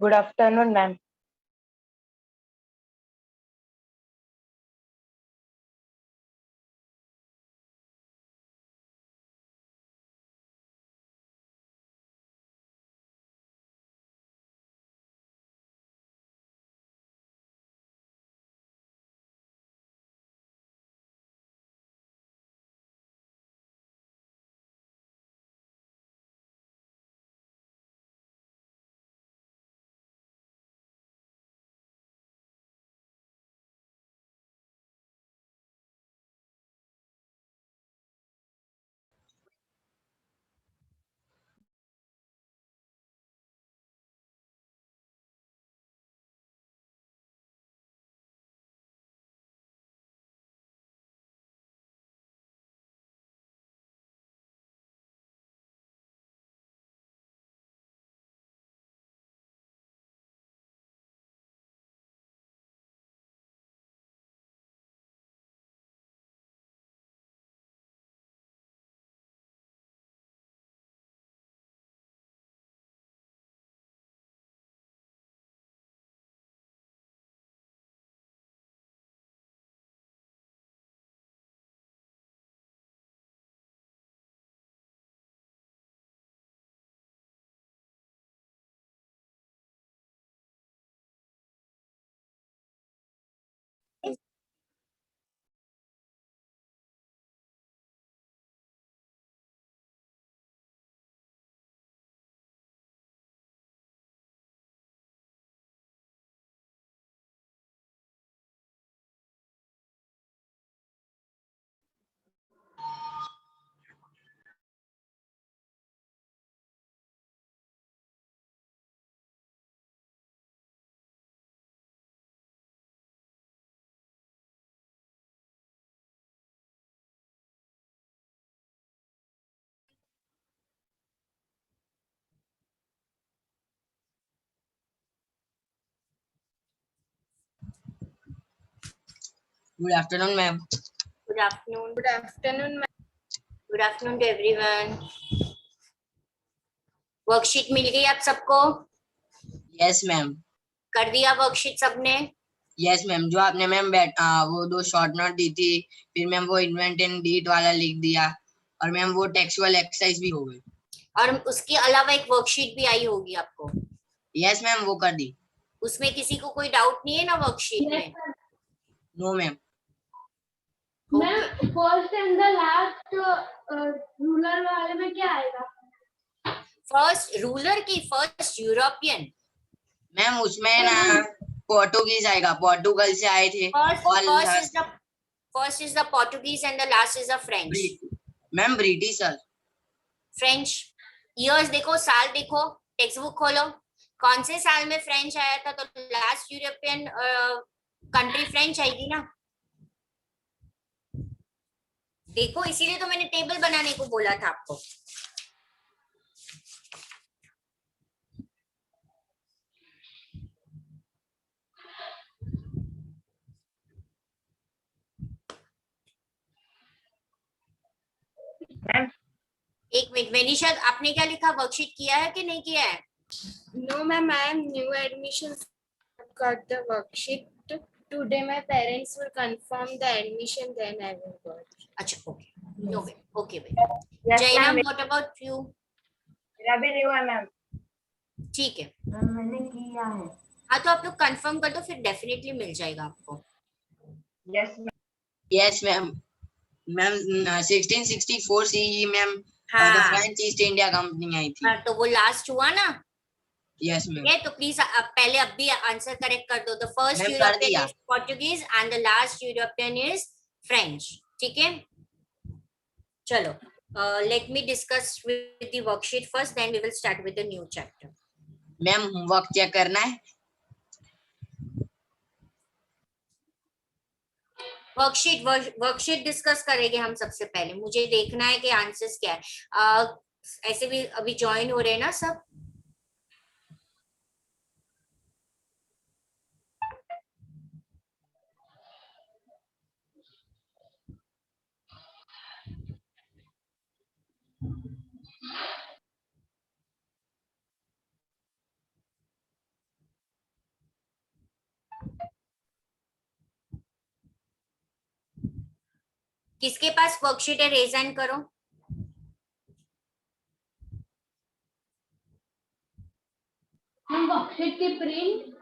Good afternoon, ma'am. Good afternoon, ma'am. Good afternoon. Good afternoon, ma'am. Good afternoon to everyone. Worksheet मिल गई आप सबको? Yes, ma'am. कर दिया वर्कशीट सबने? Yes, ma'am. जो आपने मैम वो 2 शॉर्ट नोट दी थी, फिर मैम वो इन्वेंट एंड डीट वाला लिख दिया, और मैम वो टेक्सुअल एक्सरसाइज भी हो गई। और उसके अलावा एक वर्कशीट भी आई होगी आपको? Yes, मैम, वो कर दी। उसमें किसी को कोई डाउट नहीं है ना वर्कशीट में? No, ma'am. Ma'am first and the last ruler वाले में क्या आएगा? फर्स्ट रूलर की फर्स्ट यूरोपियन? मैम उसमें ना पोर्टुगीज आएगा, पोर्टुगल से आए थे। First is the Portuguese and the last is the French. Ma'am British sir. French years देखो, साल देखो, टेक्स्ट बुक खोलो, कौन से साल में फ्रेंच आया था? तो लास्ट यूरोपियन कंट्री फ्रेंच आएगी ना। देखो, इसीलिए तो मैंने टेबल बनाने को बोला था आपको। एक मिनट, वेनिशा आपने क्या लिखा? वर्कशीट किया है कि नहीं किया है? No, ma'am. I am new admission. Got the worksheet. Today, my parents will confirm the admission. Then I will go. अच्छा, okay, no way, okay way. Jayram, what about you? मेरा भी नहीं हुआ मैम। ठीक है, मैंने किया है। हाँ तो आप लोग कंफर्म कर दो, फिर डेफिनेटली मिल जाएगा आपको। Yes ma'am. Yes, ma'am. Ma'am 1664 CE ma'am, हाँ, the French East India Company आई थी। हाँ, तो वो लास्ट हुआ ना? Yes ma'am. ये तो प्लीज पहले अब भी आंसर करेक्ट कर दो। द फर्स्ट मैम कर यूरोपियन दिया। Is Portuguese and the last European is French. ठीक है, चलो, let me discuss with the worksheet first, then we will start with the new chapter. Ma'am homework check करना है। Worksheet discuss करेंगे हम सबसे पहले। मुझे देखना है कि आंसर्स क्या है। ऐसे भी अभी ज्वाइन हो रहे हैं ना सब? किसके पास वर्कशीट है रेज हैंड करो। वर्कशीट की प्रिंट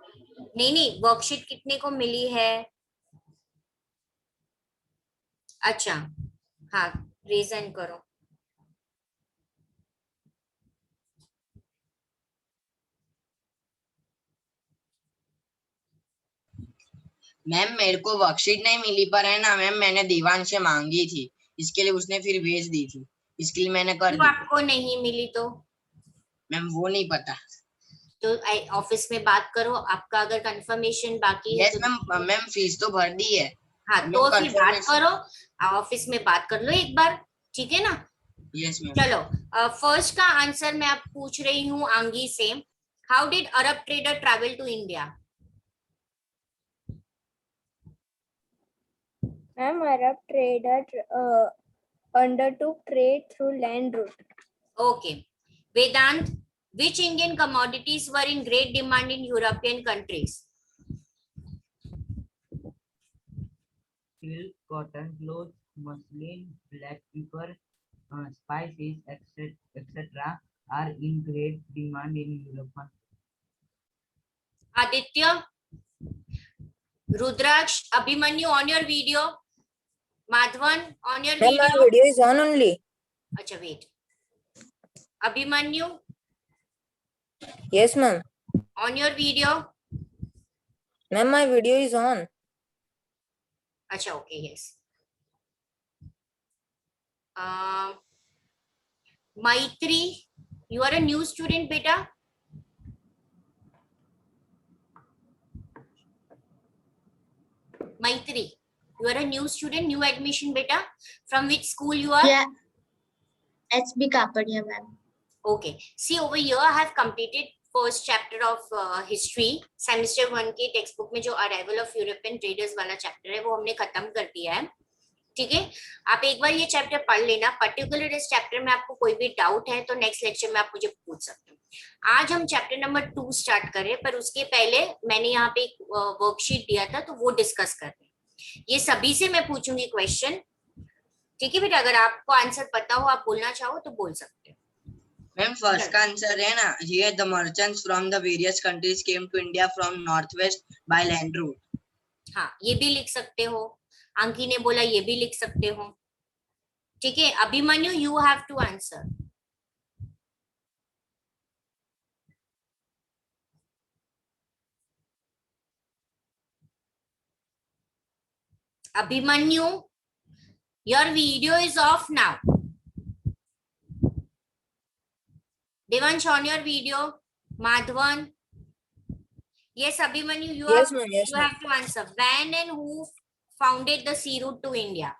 नहीं वर्कशीट कितने को मिली है। अच्छा हाँ रेज हैंड करो। मैम मेरे को वर्कशीट नहीं मिली, पर है ना मैम मैंने दीवान से मांगी थी, इसके लिए उसने फिर भेज दी थी, इसके लिए मैंने कर तो दी। आपको नहीं मिली तो मैम वो नहीं पता। ऑफिस में बात करो, आपका अगर कंफर्मेशन बाकी है यस तो मैम, मैम फीस तो भर दी है। हाँ मैम तो फिर बात कंफर्मेशन। करो, ऑफिस में बात कर लो एक बार, ठीक है ना। Yes ma'am. चलो फर्स्ट का आंसर मैं आप पूछ रही हूँ आंगी से। How did Arab trader travel to India. Ma'am, Arab trader undertook trade through land route. Okay Vedant, which Indian commodities were in great demand in European countries? Silk, cotton cloth, muslin, black pepper, spices, etc. are in great demand in Europe. Aditya, Rudraksh, Abhimanyu on your video, Madhavan on your Ma'am, my video. video is on only. अच्छा wait, Abhimanyu Yes, ma'am. on your video. Ma'am, my video is on. अच्छा okay yes. Maitri, you are a new student beta. Maitri, you are a new student, new admission beta. From which school you are? Yeah, HB Kapadia, ma'am. Okay. See over here, I have completed first chapter of history. Semester 1 के textbook में जो arrival of European traders वाला chapter है वो हमने खत्म कर दिया है, ठीक है। आप एक बार ये चैप्टर पढ़ लेना। पर्टिकुलर इस चैप्टर में आपको कोई भी डाउट है तो नेक्स्ट लेक्चर में आप मुझे पूछ सकते हो। आज हम चैप्टर नंबर 2 स्टार्ट कर रहे हैं, पर उसके पहले मैंने यहाँ पे एक वर्कशीट दिया था तो वो डिस्कस कर रहे हैं। ये सभी से मैं पूछूंगी क्वेश्चन, ठीक है बेटा। अगर आपको आंसर पता हो, आप बोलना चाहो तो बोल सकते हो। मैम फर्स्ट का आंसर है ना, ये the merchants from the various countries came to India from north west by land route. हाँ ये भी लिख सकते हो, अंकी ने बोला ये भी लिख सकते हो, ठीक है। Abhimanyu you have to answer. Abhimanyu your video is off now. Devansh on your video. Madhavan yes Abhimanyu you Yes, have ma'am. Yes, you ma'am. have to answer. When and who founded the sea route to India?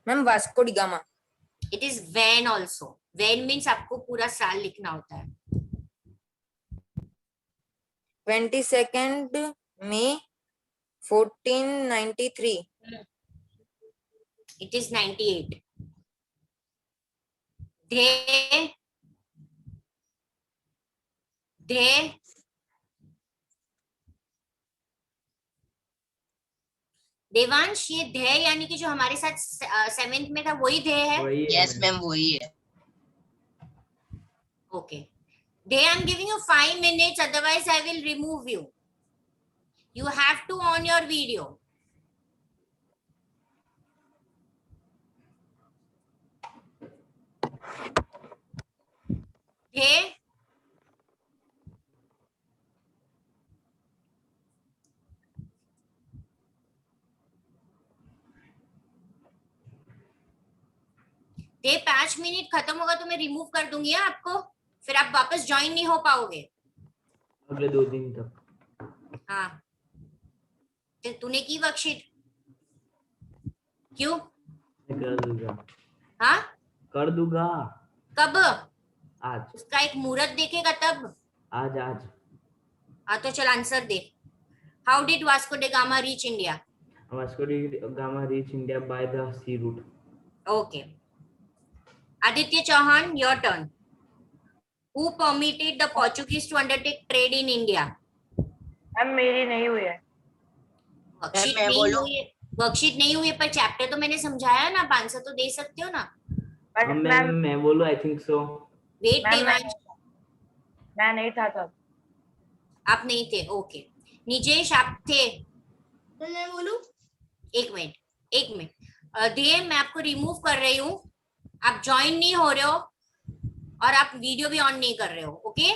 Ma'am, Vasco da Gama. It is when also. When means आपको पूरा साल लिखना होता है। 22nd May 1493. It is 98. they Devansh ये ध्येय यानी कि जो हमारे साथ 7th में था वही ध्येय है। यस मैम वही है। Okay. They I'm giving you 5 minutes, otherwise I will remove you. You have to on your video. They ये 5 मिनट खत्म होगा तो मैं रिमूव कर दूंगी आपको, फिर आप वापस ज्वाइन नहीं हो पाओगे अगले 2 दिन तक। हाँ तो तूने की वर्कशीट क्यों? मैं कर दूंगा। हाँ कर दूंगा। कब? आज। उसका एक मुहूर्त देखेगा तब। आज आज। हाँ तो चल आंसर दे। How did Vasco da Gama reach India? Vasco da Gama reached India by the sea route. Okay Aditya Chauhan your turn. Who permitted the Portuguese to undertake trade in India? Ma'am मेरी नहीं हुई है। वर्कशीट मैं नहीं बोलूं? हुई है वर्कशीट नहीं हुई है पर चैप्टर तो मैंने समझाया ना, आप आंसर तो दे सकते हो ना. बट मैम मैम मैं बोलूं I think so. Wait ma'am Devansh, मैं नहीं था तब. आप नहीं थे. ओके निजेश आप थे. मैं बोलूं? एक मिनट. देव मैं आपको रिमूव कर रही हूँ, आप ज्वाइन नहीं हो रहे हो और आप वीडियो भी ऑन नहीं कर रहे हो. ओके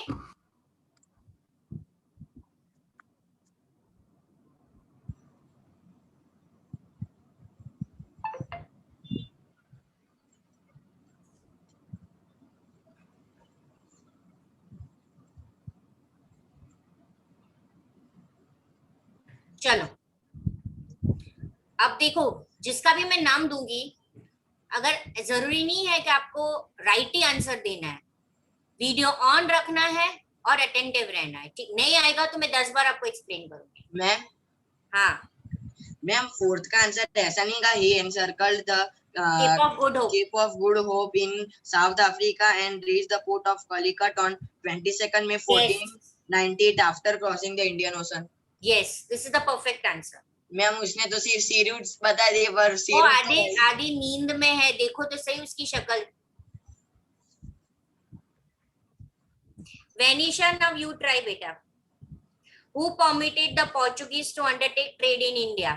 चलो अब देखो, जिसका भी मैं नाम दूंगी, अगर जरूरी नहीं है कि आपको राइट ही आंसर देना है, वीडियो ऑन रखना है और अटेंटिव रहना है. ठीक नहीं आएगा तो मैं 10 बार आपको एक्सप्लेन करूंगी. मैम हाँ मैम फोर्थ का आंसर ऐसा नहीं का ही encircled the Cape of Good Hope. Cape of Good Hope in South Africa and reached the port of Calicut on 22nd May 1498 after crossing the Indian Ocean. Yes this is the perfect answer. Ma'am उसने तो सिर्फ sea routes बता दिए पर सी वो आधी नींद में है, देखो तो सही उसकी शक्ल. वेनिशा नाउ यू ट्राई बेटा. Who permitted the Portuguese to undertake trade in India?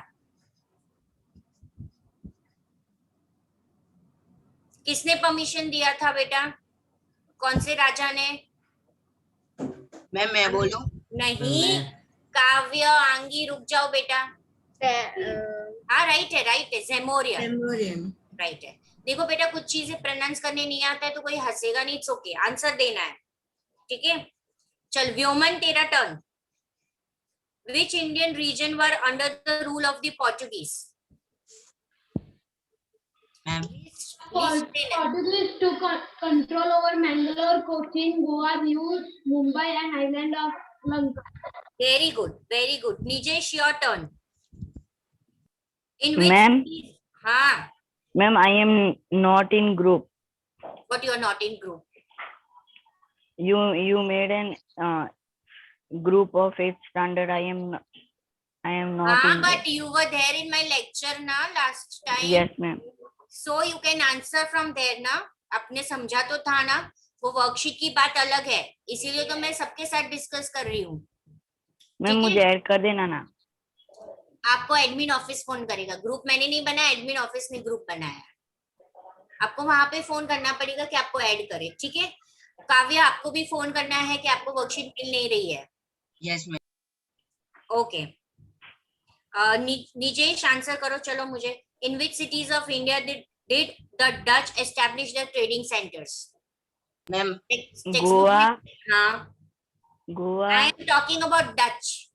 किसने परमिशन दिया था बेटा? कौन से राजा ने? मैम मैं बोलूं? नहीं, काव्य आंगी रुक जाओ बेटा. हाँ राइट है ज़ेमोरियन राइट है. देखो बेटा कुछ चीजें प्रोनाउंस करने नहीं आता है तो कोई हंसेगा नहीं, इट्स ओके, आंसर देना है. ठीक है चल व्योमन तेरा turn. Which Indian region were under the rule of the Portuguese? Ma'am Portuguese took control over Mangalore, Cochin, Goa, News, Mumbai, and island of Lanka. Very good. Nijesh, your turn. In which Ma'am? हाँ, Ma'am, I am not in group. but you are not in group. You made an group of 8th standard. I am not in. But you were there in my lecture na last time. Yes, ma'am. So you can answer from there ना. आपने समझा तो था ना. वो worksheet की बात अलग है, इसीलिए तो मैं सबके साथ डिस्कस कर रही हूँ. मैम मुझे ऐड कर देना ना. आपको एडमिन ऑफिस फोन करेगा. ग्रुप मैंने नहीं बनाया, एडमिन ऑफिस ने ग्रुप बनाया. आपको वहां पे फोन करना पड़ेगा कि आपको ऐड करे. ठीक है काव्य, आपको भी फोन करना है कि आपको वर्कशीट मिल नहीं रही है. Yes ma'am. Okay Nijesh answer करो. चलो मुझे. In which cities of India did the Dutch establish the trading centres? Ma'am Goa. हाँ Goa. I am talking about Dutch.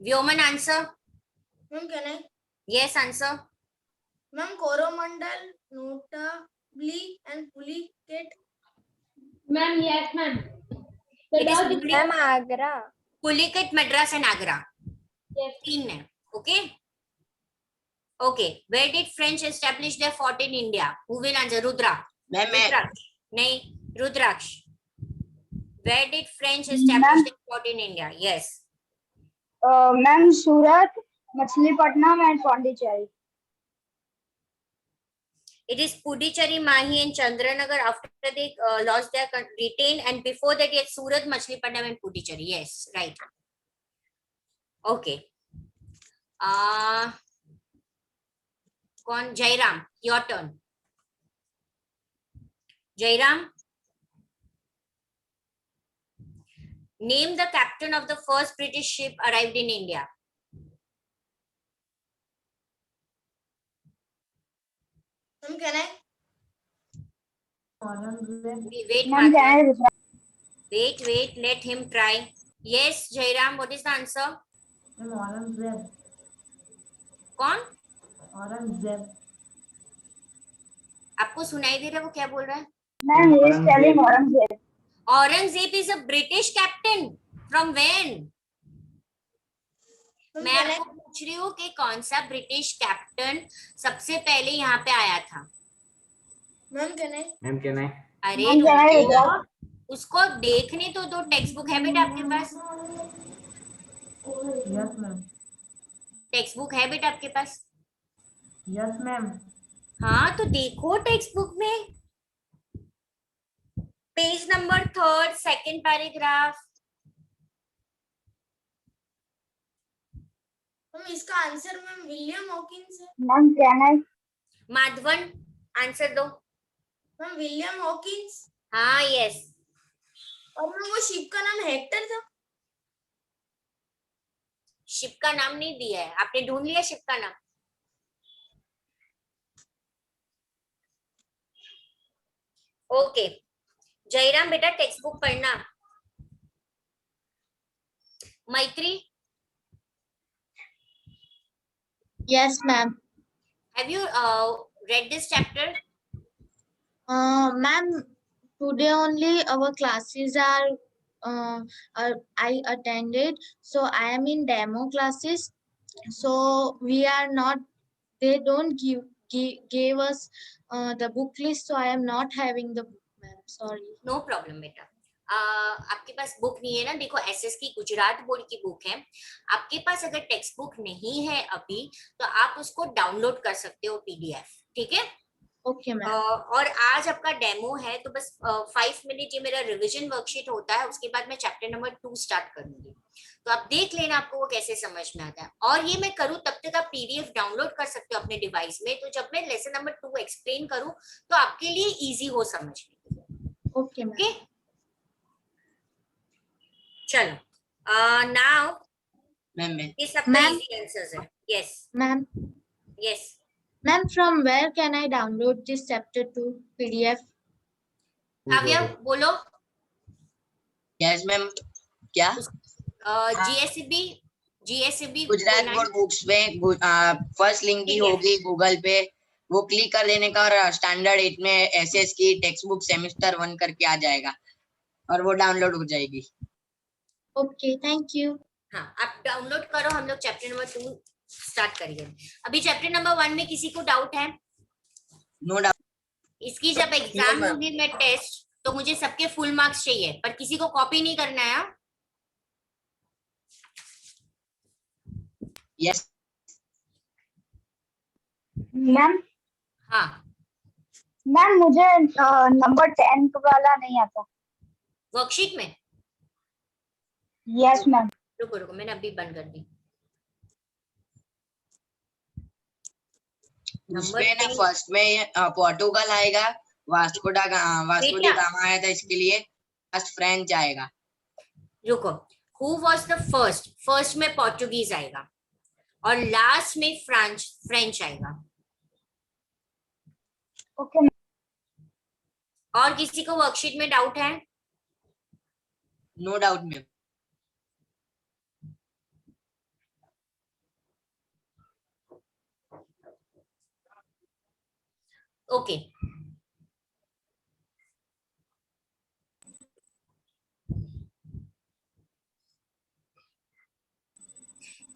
Vyoman answer. Ma'am, can I? Yes answer. Ma'am, Coromandel, Notably, and Pulicat. Ma'am, yes, ma'am. It is ma'am Agra. Pulicat, Madras and Agra. Yes. तीन है. Okay okay. Where did French establish their fort in India? Who will answer? Rudra. Ma'am मैं रुद्राक्ष नहीं, Rudraksh. Where did French establish their fort in India? Yes Ma'am, Surat, Machilipatnam, and Pondicherry. it is Puducherry, Mahi and Chandranagar after they lost their retained, and before that it's Surat, Machilipatnam and Puducherry. Yes, right. Okay. कौन? Jairam, your turn. Jairam, name the captain of the first British ship arrived in India. Ma'am, can I? Wait, Ma'am, Martha. can I? Wait, let him try. Yes, Jairam, what is the answer? कौन? आपको सुनाई दे रहा है वो क्या बोल रहा है? Ma'am, he is telling Aurangzeb. Aurangzeb is a British captain. From when? Ma'am, मैं can I? आपको पूछ रही हूँ कि कौन सा ब्रिटिश कैप्टन सबसे पहले यहाँ पे आया था. Ma'am, can I? Ma'am can I? अरे Ma'am, can I रुको, withdraw? उसको देखने तो दो। टेक्स्ट बुक है बेटा आपके पास? Yes, ma'am. टेक्स्ट बुक है बेटा आपके पास? Yes, ma'am. हाँ तो देखो टेक्स्ट बुक में page number 3, second paragraph. Ma'am इसका आंसर मैम विलियम हॉकिंस है। Ma'am, can I? Madhavan answer दो। Ma'am William Hawkins. हाँ यस। और मैम वो शिप का नाम हेक्टर था। शिप का नाम नहीं दिया है, आपने ढूंढ लिया शिप का नाम? ओके जयराम बेटा टेक्स्ट बुक पढ़ना। मैत्री, Yes, ma'am. have you read this chapter? Ma'am, today only our classes I attended. So I am in demo classes. So we are not. They don't gave us the book list. So I am not having the book, ma'am. Sorry. No problem बेटा। आपके पास book नहीं है ना, देखो SS की Gujarat board की book है। आपके पास अगर टेक्स्ट बुक नहीं है अभी तो आप उसको डाउनलोड कर सकते हो पीडीएफ, ठीक है? Okay, ma'am. और आज आपका डेमो है तो बस 5 मिनट ये मेरा रिवीजन वर्कशीट होता है, उसके बाद मैं चैप्टर नंबर 2 स्टार्ट करूंगी। तो आप देख लेना आपको वो कैसे समझ में आता है। और ये मैं करूँ तब तक आप पीडीएफ डाउनलोड कर सकते हो अपने डिवाइस में, तो जब मैं लेसन नंबर 2 एक्सप्लेन करूँ तो आपके लिए इजी हो समझने। Okay, ma'am. ओके चलो नाउ मैम ये सबका Ma'am. इजी आंसर्स है। Yes Ma'am. Yes Ma'am, from where can I download this chapter 2 PDF? Kavya बोलो। यस मैम क्या जीएससीबी गुजरात बोर्ड बुक्स में फर्स्ट लिंक की ठीक है। होगी गूगल पे, वो क्लिक कर देने का और स्टैंडर्ड 8 में एसएस की टेक्स्ट बुक सेमेस्टर 1 करके आ जाएगा और वो डाउनलोड हो जाएगी। Okay, thank you. हाँ आप डाउनलोड करो, हम लोग चैप्टर नंबर 2 स्टार्ट करेंगे। अभी चैप्टर नंबर 1 में किसी को डाउट है? No doubt. इसकी जब एग्जाम ma'am. होगी मैं टेस्ट, तो मुझे सबके फुल मार्क्स चाहिए, पर किसी को कॉपी नहीं करना है। हाँ? यस Ma'am, हाँ ma'am मुझे नंबर 10 वाला नहीं आता। वर्कशीट में Yes, ma'am. रुको रुको मैंने अभी बंद कर दी। उसमें ना फर्स्ट में पोर्टुगल आएगा, वास्को डी गामा आया था इसके लिए, फर्स्ट फ्रेंच आएगा। रुको, who was the first? First में पोर्टुगीज आएगा और लास्ट में फ्रेंच आएगा। Okay. और किसी को वर्कशीट में डाउट है? No doubt ma'am. Okay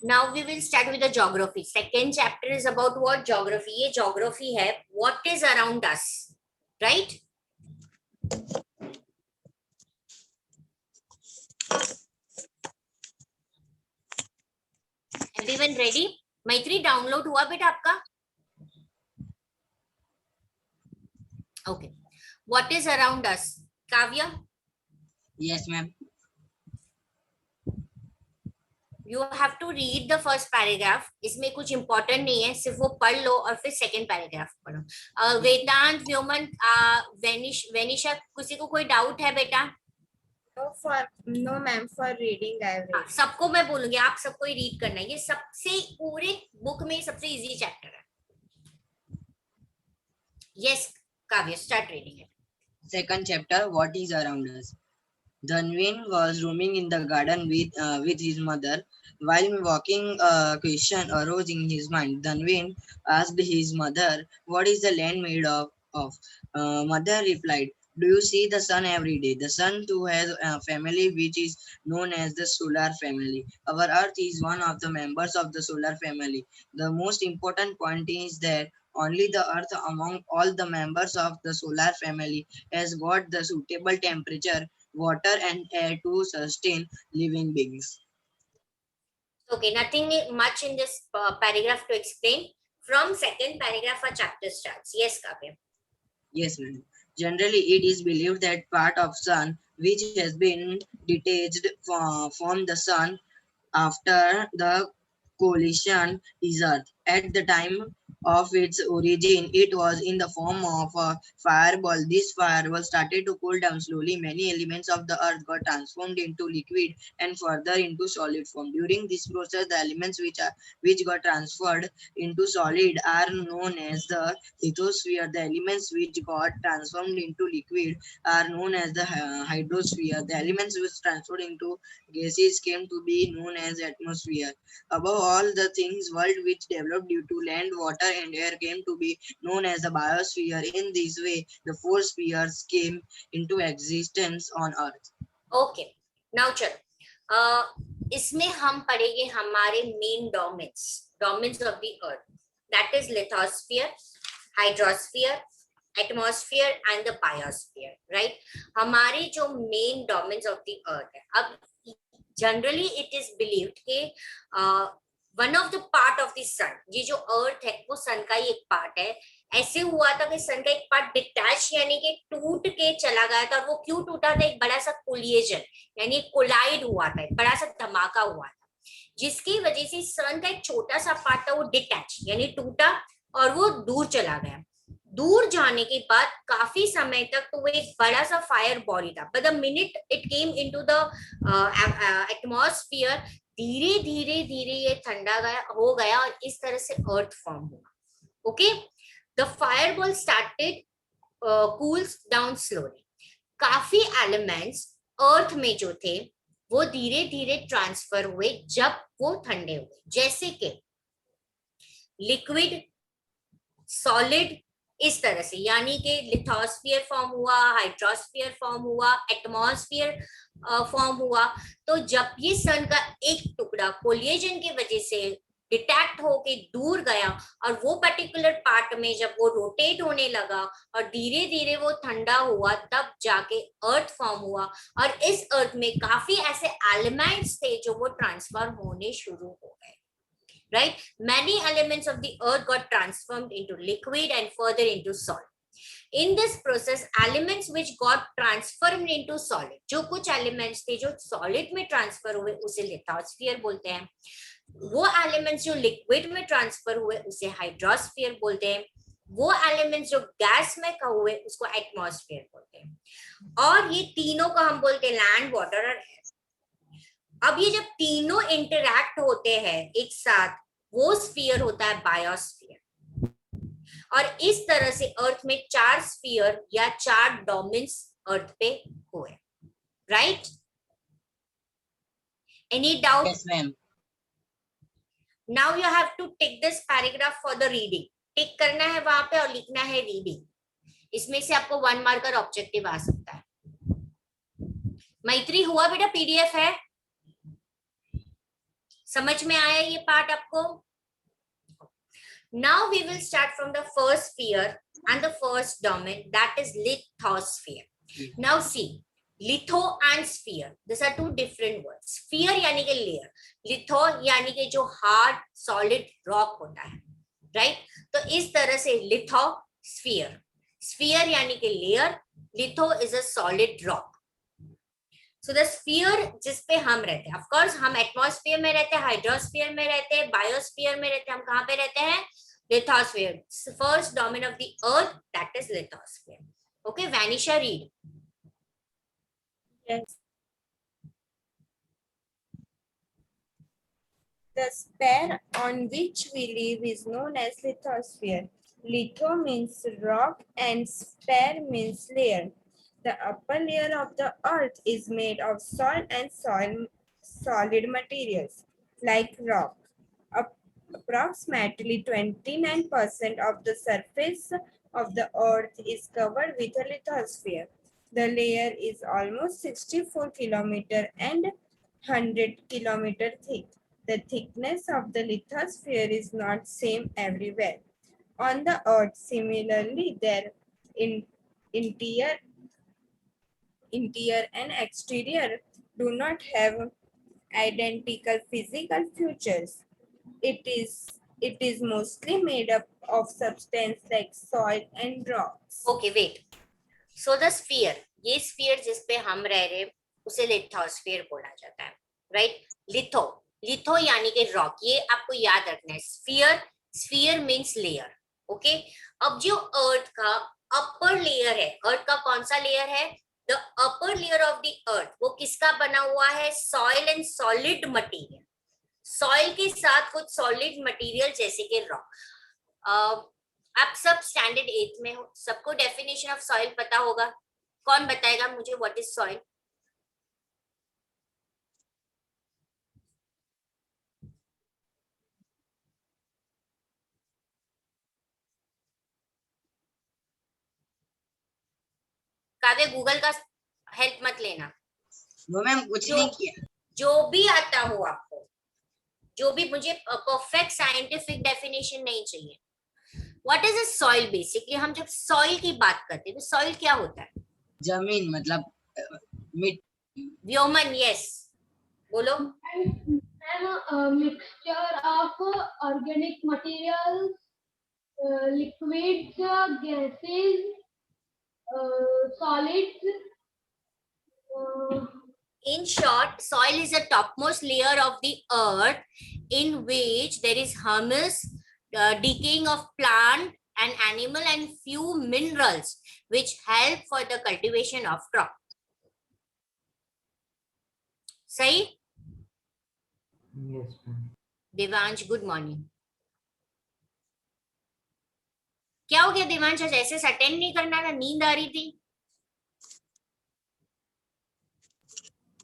now we will start with the geography. Second chapter is about what? Geography. ये geography है, what is around us, right? Everyone ready? मैत्री डाउनलोड हुआ बेटा आपका? Okay. What is around us? Kavya? Yes ma'am. You have to read the first paragraph. इसमें कुछ important नहीं है, सिर्फ वो पढ़ लो और फिर second paragraph पढ़ो। वेदांत, व्योमन, वेनिशा, किसी को कोई डाउट है बेटा? No, ma'am. For reading, I have हाँ, read. सबको मैं बोलूंगी, आप सबको ही रीड करना है। ये सबसे पूरे बुक में सबसे इजी चैप्टर है। यस काव्य, start reading it. Second chapter, what is around us. Dhanvin was roaming in the garden with his mother. While walking, a question arose in his mind. Dhanvin asked his mother, "What is the land made of?" Mother replied, "Do you see the sun every day? The sun too has a family which is known as the solar family. Our Earth is one of the members of the solar family. The most important point is that Only the Earth among all the members of the solar family has got the suitable temperature, water and air to sustain living beings. Okay, nothing much in this paragraph to explain. From second paragraph, our chapter starts. Yes, Kavya. Yes, ma'am. Generally, it is believed that part of sun which has been detached from the sun after the collision is Earth. At the time of its origin, it was in the form of a fireball. This fireball started to cool down slowly. Many elements of the Earth got transformed into liquid and further into solid form. During this process, the elements which got transferred into solid are known as the lithosphere. The elements which got transformed into liquid are known as the hydrosphere. The elements which transferred into gases came to be known as atmosphere. Above all the things, world which developed due to land, water, and air came to be known as the biosphere. In this way, the four spheres came into existence on Earth. Okay, now चलो इसमें हम पढ़ेंगे हमारे main domains of the earth, that is lithosphere, hydrosphere, atmosphere and the biosphere, right. हमारे जो main domains of the earth है. अब generally it is believed कि one of the part of the sun, ये जो अर्थ है वो सन का ही एक पार्ट है. ऐसे हुआ था कि सन का एक पार्ट डिटैच यानी कि टूट के चला गया था. और वो क्यों टूटा था? एक बड़ा सा कोलिजन यानी कोलाइड हुआ था, एक बड़ा सा धमाका हुआ था, जिसकी वजह से सन का एक छोटा सा पार्ट था वो डिटैच यानी टूटा और वो दूर चला गया. दूर जाने के बाद काफी समय तक तो वो एक बड़ा सा फायर बॉडी था, but the minute it came into the atmosphere, धीरे धीरे धीरे ये ठंडा हो गया और इस तरह से अर्थ फॉर्म हुआ. Okay, the fireball started cools down slowly. काफी एलिमेंट्स अर्थ में जो थे वो धीरे धीरे ट्रांसफर हुए जब वो ठंडे हुए, जैसे कि लिक्विड, सॉलिड, इस तरह से. यानी कि लिथोस्फीयर फॉर्म हुआ, हाइड्रोस्फीयर फॉर्म हुआ, एटमॉस्फेयर फॉर्म हुआ. तो जब ये सन का एक टुकड़ा कोलिजन की वजह से डिटैक्ट होके दूर गया और वो पर्टिकुलर पार्ट में जब वो रोटेट होने लगा और धीरे धीरे वो ठंडा हुआ, तब जाके अर्थ फॉर्म हुआ. और इस अर्थ में काफी ऐसे एलिमेंट्स थे जो वो ट्रांसफॉर्म होने शुरू हो गए, right? Many elements of the earth got transformed into liquid and further into solid. In this process, elements which got transformed into solid, जो कुछ elements थे जो solid में transfer हुए उसे lithosphere बोलते हैं. वो elements जो liquid में transfer हुए उसे hydrosphere बोलते हैं. वो elements जो gas में हुए उसको atmosphere बोलते हैं. और ये तीनों को हम बोलते हैं land, water और air. अब ये जब तीनों इंटरैक्ट होते हैं एक साथ, वो स्फीयर होता है बायोस्फीयर. और इस तरह से अर्थ में 4 स्फीयर या 4 डोमेन्स अर्थ पे हुए, right? Any doubt? Yes, ma'am. Now you have to tick this paragraph for the reading. Tick करना है वहां पे और लिखना है रीडिंग. इसमें से आपको 1 मार्कर ऑब्जेक्टिव आ सकता है. मैत्री हुआ बेटा? पीडीएफ है? समझ में आया ये पार्ट आपको? Now we will start from the first sphere and the first domain, that is lithosphere. Now see, litho and sphere, these are two different words. Sphere यानी कि layer, litho यानी कि जो hard solid rock होता है, right? तो इस तरह से litho, sphere, sphere यानी कि layer, litho is a solid rock. So the sphere जिस पे हम रहते हैं, of course हम atmosphere में रहते हैं, hydrosphere में रहते हैं, biosphere में रहते हैं. हम कहाँ पे रहते हैं? Lithosphere. First domain of the earth, that is lithosphere. Okay, Vanisha, read. Yes. The sphere on which we live is known as lithosphere. Litho means rock and sphere means layer. The upper layer of the earth is made of salt and solid materials like rock. Approximately 29% of the surface of the earth is covered with a lithosphere. The layer is almost 64 km and 100 km thick. The thickness of the lithosphere is not same everywhere. on the earth. Similarly, their interior and exterior do not have identical physical features. It is mostly made up of substance like soil and rocks. Okay, wait. So the sphere, ये sphere जिस पे हम रह रहे हैं उसे lithosphere बोला जाता है, राइट? लिथो यानी कि रॉक, ये आपको याद रखना है. Sphere means layer. ओके, अब जो अर्थ का अपर लेयर है, अर्थ का कौन सा लेयर है? The upper layer of the अर्थ, वो किसका बना हुआ है? Soil and solid material. Soil के साथ कुछ सॉलिड मटेरियल जैसे कि रॉक. आप सब स्टैंडर्ड 8 में हो, सबको डेफिनेशन ऑफ सॉइल पता होगा. कौन बताएगा मुझे व्हाट इज सॉइल? काव्य, गूगल का हेल्प मत लेना. वो मैम कुछ नहीं किया. जो भी आता हो आपको, जो भी, मुझे परफेक्ट साइंटिफिक डेफिनेशन नहीं चाहिए. What is a soil? Basically हम जब सॉइल की बात करते हैं तो सॉइल क्या होता है? जमीन मतलब मिट्टी. व्योमन, यस, बोलो. And mixture of organic materials, liquids, gases, solids. In short, soil is the topmost layer of the earth in which there is humus, decaying of plant and animal and few minerals which help for the cultivation of crop. सही? Yes, ma'am. Devansh, good morning. क्या हो गया देवांश? आज ऐसे attend नहीं करना था, नींद आ रही थी?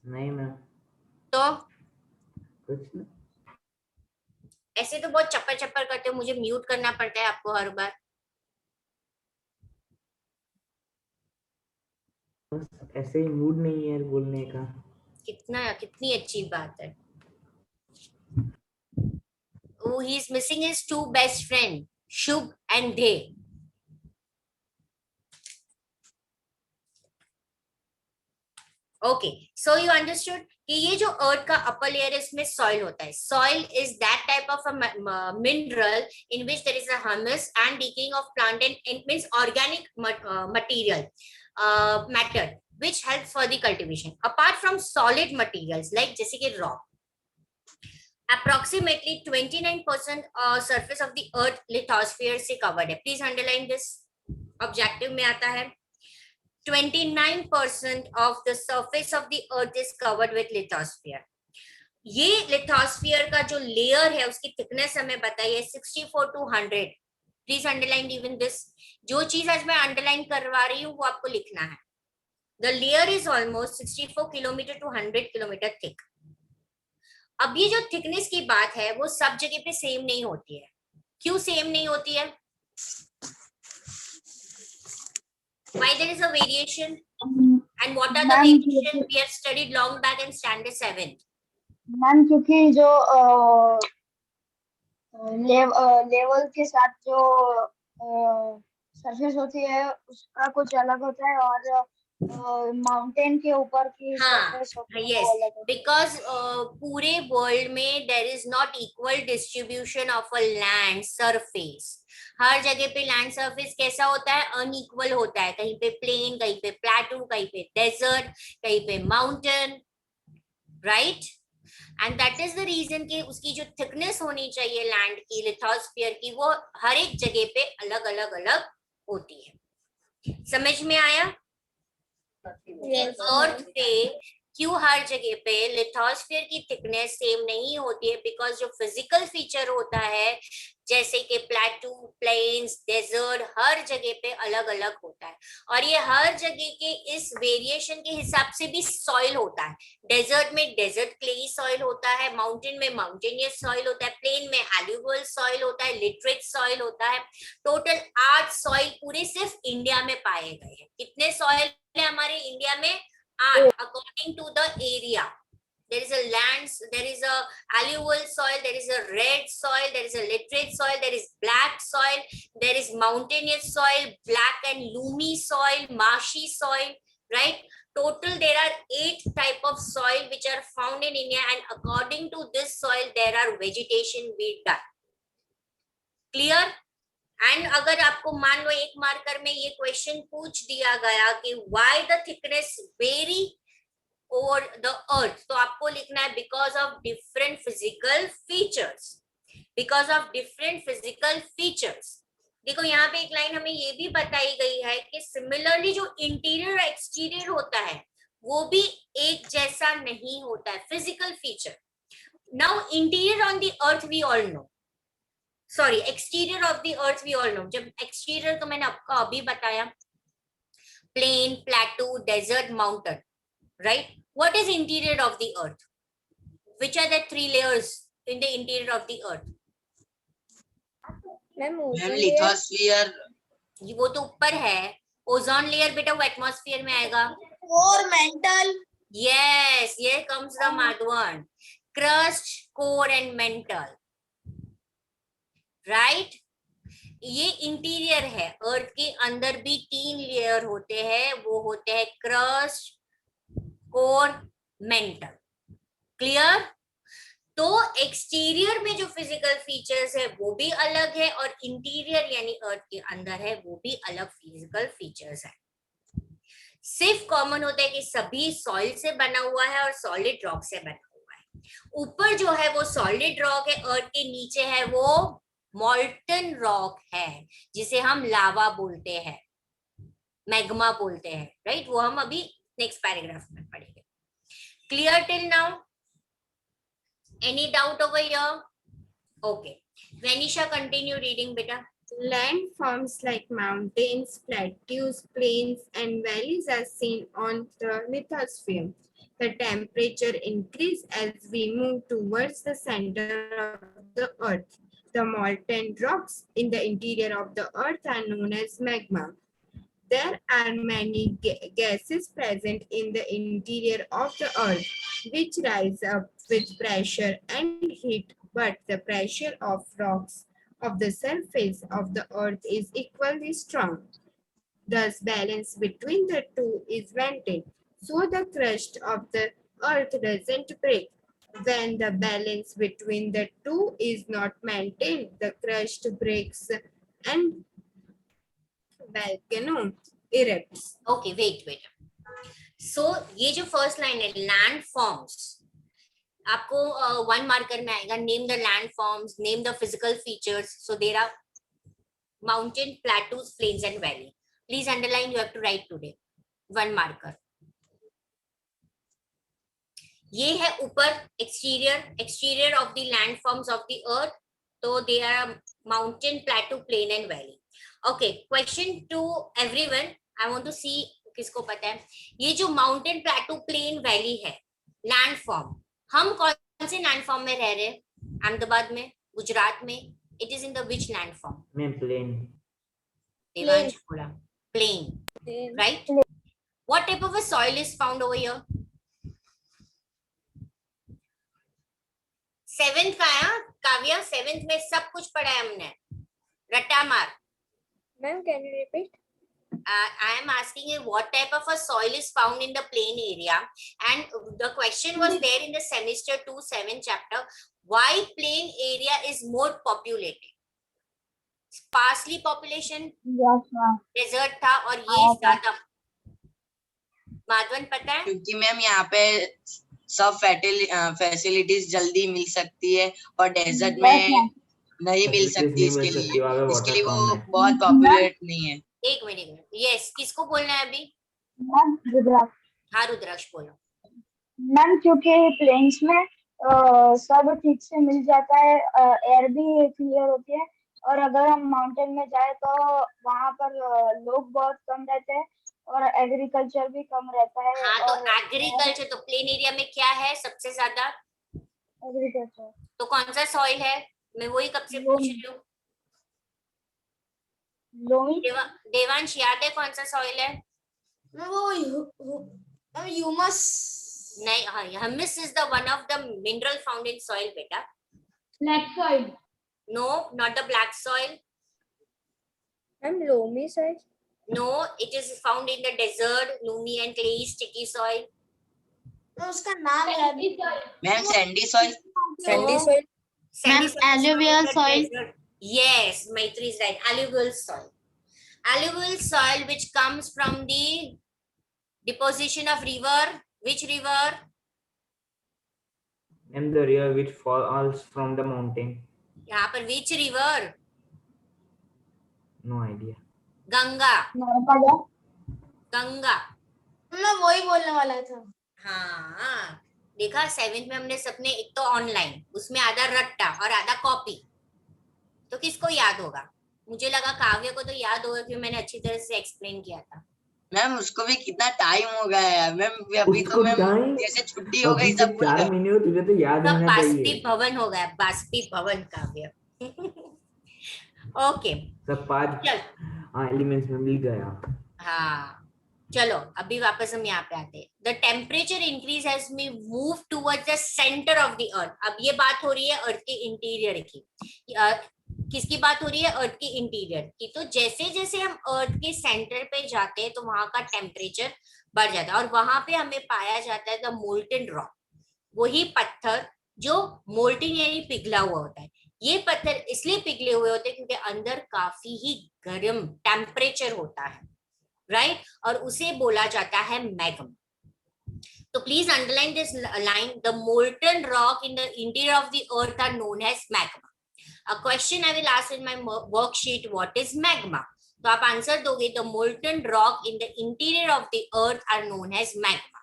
नहीं मैम, तो कुछ नहीं. ऐसे तो बहुत चप्पर चप्पर करते हो, मुझे म्यूट करना पड़ता है आपको हर बार. बस ऐसे ही मूड नहीं है बोलने का. कितनी अच्छी बात है. Oh, he is missing his two best friend, Shubh and Dey. Okay, so you understood कि ये जो अर्थ का अपर लेयर है इसमें सॉइल होता है. Soil is that type of a mineral in which there is a humus and decaying of plant and it means organic material matter which helps for the cultivation. Apart from solid materials like जैसे कि rock, approximately 29% surface of the earth lithosphere से covered है. Please underline this. Objective में आता है 29% of the surface of the earth is covered with lithosphere. ये lithosphere का जो layer है उसकी thickness हमें बताइए 64 to 100. Please underline even this. जो चीज आज मैं underline करवा रही हूँ वो आपको लिखना है. The layer is almost 64 kilometer to 100 kilometer thick. अब ये जो थिकनेस की बात है वो सब जगह पे सेम नहीं होती है. क्यों सेम नहीं होती है? Why there is a variation? And what are the variation we have studied long back in standard 7? Ma'am क्योंकि जो लेवल के साथ जो सरफेस होती है उसका कुछ अलग होता है और माउंटेन के ऊपर की सरफेस होती है वो अलग होती है. बिकॉज पूरे वर्ल्ड में there is not equal distribution of a land surface. हर जगह पे लैंड सरफेस कैसा होता है? अनइक्वल होता है. कहीं पे प्लेन, कहीं पे प्लेटू, कहीं पे डेजर्ट, कहीं पे mountain, right? And that is the reason कि उसकी जो थिकनेस होनी चाहिए लैंड की, लिथोस्फीयर की, वो हर एक जगह पे अलग अलग अलग होती है. समझ में आया? अर्थ पे क्यों हर जगह पे लिथोस्फीयर की थिकनेस सेम नहीं होती है? बिकॉज जो फिजिकल फीचर होता है जैसे कि प्लेटू, प्लेन्स, डेजर्ट, हर जगह पे अलग अलग होता है. और ये हर जगह के इस वेरिएशन के हिसाब से भी सॉइल होता है. डेजर्ट में डेजर्ट क्लेई सॉइल होता है, माउंटेन में माउंटेनियस सॉइल होता है, प्लेन में एल्यूवियल सॉइल होता है, लिटरेट सॉइल होता है. टोटल 8 सॉइल पूरे सिर्फ इंडिया में पाए गए हैं. कितने सॉइल है हमारे इंडिया में? 8 according to the area. there is a land, there is a alluvial soil, there is a red soil, there is a literate soil, there is black soil, there is mountainous soil, black and loomy soil, marshy soil, right? Total there are 8 type of soil which are found in India, and according to this soil there are vegetation be done. Clear? And अगर आपको मान लो एक marker में ये question पूछ दिया गया कि why the thickness very over the earth, तो आपको लिखना है because of different physical features, because of different physical features. देखो यहाँ पे एक लाइन हमें ये भी बताई गई है कि सिमिलरली जो इंटीरियर और एक्सटीरियर होता है वो भी एक जैसा नहीं होता है, physical feature. Now interior on the earth we all know, sorry exterior of the earth we all know. जब एक्सटीरियर तो मैंने आपको अभी बताया, plain, plateau, desert, mountain, right? What is interior of the earth? Which are the 3 layers in the interior of the earth? Ma'am lithosphere, वो तो ऊपर है। ओजोन लेयर बेटा वो एटमॉस्फेयर में आएगा। और मेंटल, यस, ये comes the Madhavan, crust, core and mental, right? ये इंटीरियर है। अर्थ के अंदर भी 3 लेयर होते हैं, वो होते हैं क्रस्ट, कोर, मेंटल। क्लियर? तो एक्सटीरियर में जो फिजिकल फीचर्स है वो भी अलग है, और इंटीरियर यानी अर्थ के अंदर है वो भी अलग फिजिकल फीचर्स है। सिर्फ कॉमन होता है कि सभी सॉइल से बना हुआ है और सॉलिड रॉक से बना हुआ है। ऊपर जो है वो सॉलिड रॉक है, अर्थ के नीचे है वो मॉल्टन रॉक है, जिसे हम लावा बोलते हैं, मैग्मा बोलते हैं, राइट? वो हम अभी नेक्स्ट पैराग्राफ में पढ़ेंगे। Clear till now? Any doubt over here? Okay, Venisha continue reading बेटा। Landforms like mountains, plateaus, plains, and valleys are seen on the lithosphere. The temperature increases as we move towards the center of the earth. The molten rocks in the interior of the earth are known as magma. There are many gases present in the interior of the earth, which rise up with pressure and heat, but the pressure of rocks of the surface of the earth is equally strong. Thus, balance between the two is maintained, so the crust of the earth doesn't break. When the balance between the two is not maintained, the crust breaks and volcano erupts. Okay, wait. So ये जो first line है, land forms, आपको 1 marker में आएगा। Name the land forms, name the physical features. So there are mountain, plateaus, plains and valley. Please underline, you have to write today 1 marker. ये है ऊपर exterior of the land forms of the earth, तो they are mountain, plateau, plain and valley. Okay, question to everyone, I want to सी किसको पता है। ये जो mountain, plateau, plane, valley है लैंड फॉर्म, हम कौन से लैंड फॉर्म में रह रहे हैं? अहमदाबाद में, गुजरात में। It is in the which land form? में प्लेन। देवांश बोला plain, right? What type of a soil is found over here? 7th का है काव्या, 7th में सब कुछ पढ़ा है हमने, रट्टा मार। Ma'am, can you repeat? I am asking you what type of a soil is found in the plain area, and the question was there in the semester 2 7 chapter, why plain area is more populated? Sparsely population, yes ma'am, desert था, और ये ज्यादा। माधवन पता है? क्योंकि ma'am यहाँ पे सब फैसिलिटीज जल्दी मिल सकती है और डेजर्ट में नहीं मिल सकती, इसके लिए वो बहुत पॉपुलेट नहीं है। एक मिनट, यस, किसको बोलना है अभी? मैम रुद्राक्ष। हाँ रुद्राक्ष बोलो। मैम क्योंकि प्लेन्स में सब ठीक से मिल जाता है, एयर भी क्लियर होती है, और अगर हम माउंटेन में जाए तो वहाँ पर लोग बहुत कम रहते हैं और एग्रीकल्चर भी कम रहता है। हाँ, तो एग्रीकल्चर, तो प्लेन एरिया में क्या है सबसे ज्यादा? एग्रीकल्चर। तो कौन सा सॉइल है? मैं वही कब से पूछ रही हूँ। देवांश याद है कौन सा सॉइल है? वो ह्यूमस नहीं, हाँ, humus is the one of the mineral found in soil, beta. Black soil. No, not the black soil. Ma'am, loamy soil. No, it is found in the desert, loamy and clayey sticky soil. तो उसका नाम याद Sandy soil. Ma'am Sandy soil. Sandy No. soil. Sandy Ma'am, soil is alluvial found in the soil. desert. Yes, Maitri is right. Alluvial soil. Alluvial soil which comes from the deposition of river. Which river? And the river which falls from the mountain. यहाँ पर which river? No idea. Ganga. Narmada. Ganga. मैं वही बोलने वाला था. हाँ, देखा 7th में हमने सबने एक तो ऑनलाइन, उसमें आधा रट्टा और आधा कॉपी, तो किसको याद होगा? मुझे लगा काव्य को तो याद होगा क्योंकि मैंने अच्छी तरह से एक्सप्लेन किया था. मैम उसको भी कितना टाइम हो गया है मैम. अभी तो मैम जैसे छुट्टी हो गई सब भूल 4 गए. महीने हो तुझे तो याद सब होना चाहिए. बाष्पीभवन हो गया, बाष्पीभवन काव्य. ओके, सब 5 चल. एलिमेंट्स में मिल गया. हाँ, चलो अभी वापस हम यहाँ पे आते हैं. The temperature increase has move towards the centre of the अर्थ. अब ये बात हो रही है अर्थ के इंटीरियर की. किसकी बात हो रही है? अर्थ के इंटीरियर की. तो जैसे जैसे हम अर्थ के सेंटर पे जाते हैं तो वहां का टेम्परेचर बढ़ जाता है और वहां पे हमें पाया जाता है द मोल्टन रॉक. वही पत्थर जो मोल्टन यानी पिघला हुआ होता है. ये पत्थर इसलिए पिघले हुए होते हैं क्योंकि अंदर काफी ही गर्म टेम्परेचर होता है, राइट? और उसे बोला जाता है मैग्मा. तो please underline this line. The molten rock in the interior of the earth are known as magma. A question I will ask in my worksheet, what is magma? तो आप आंसर दोगे the molten rock in the interior of the earth are known as magma.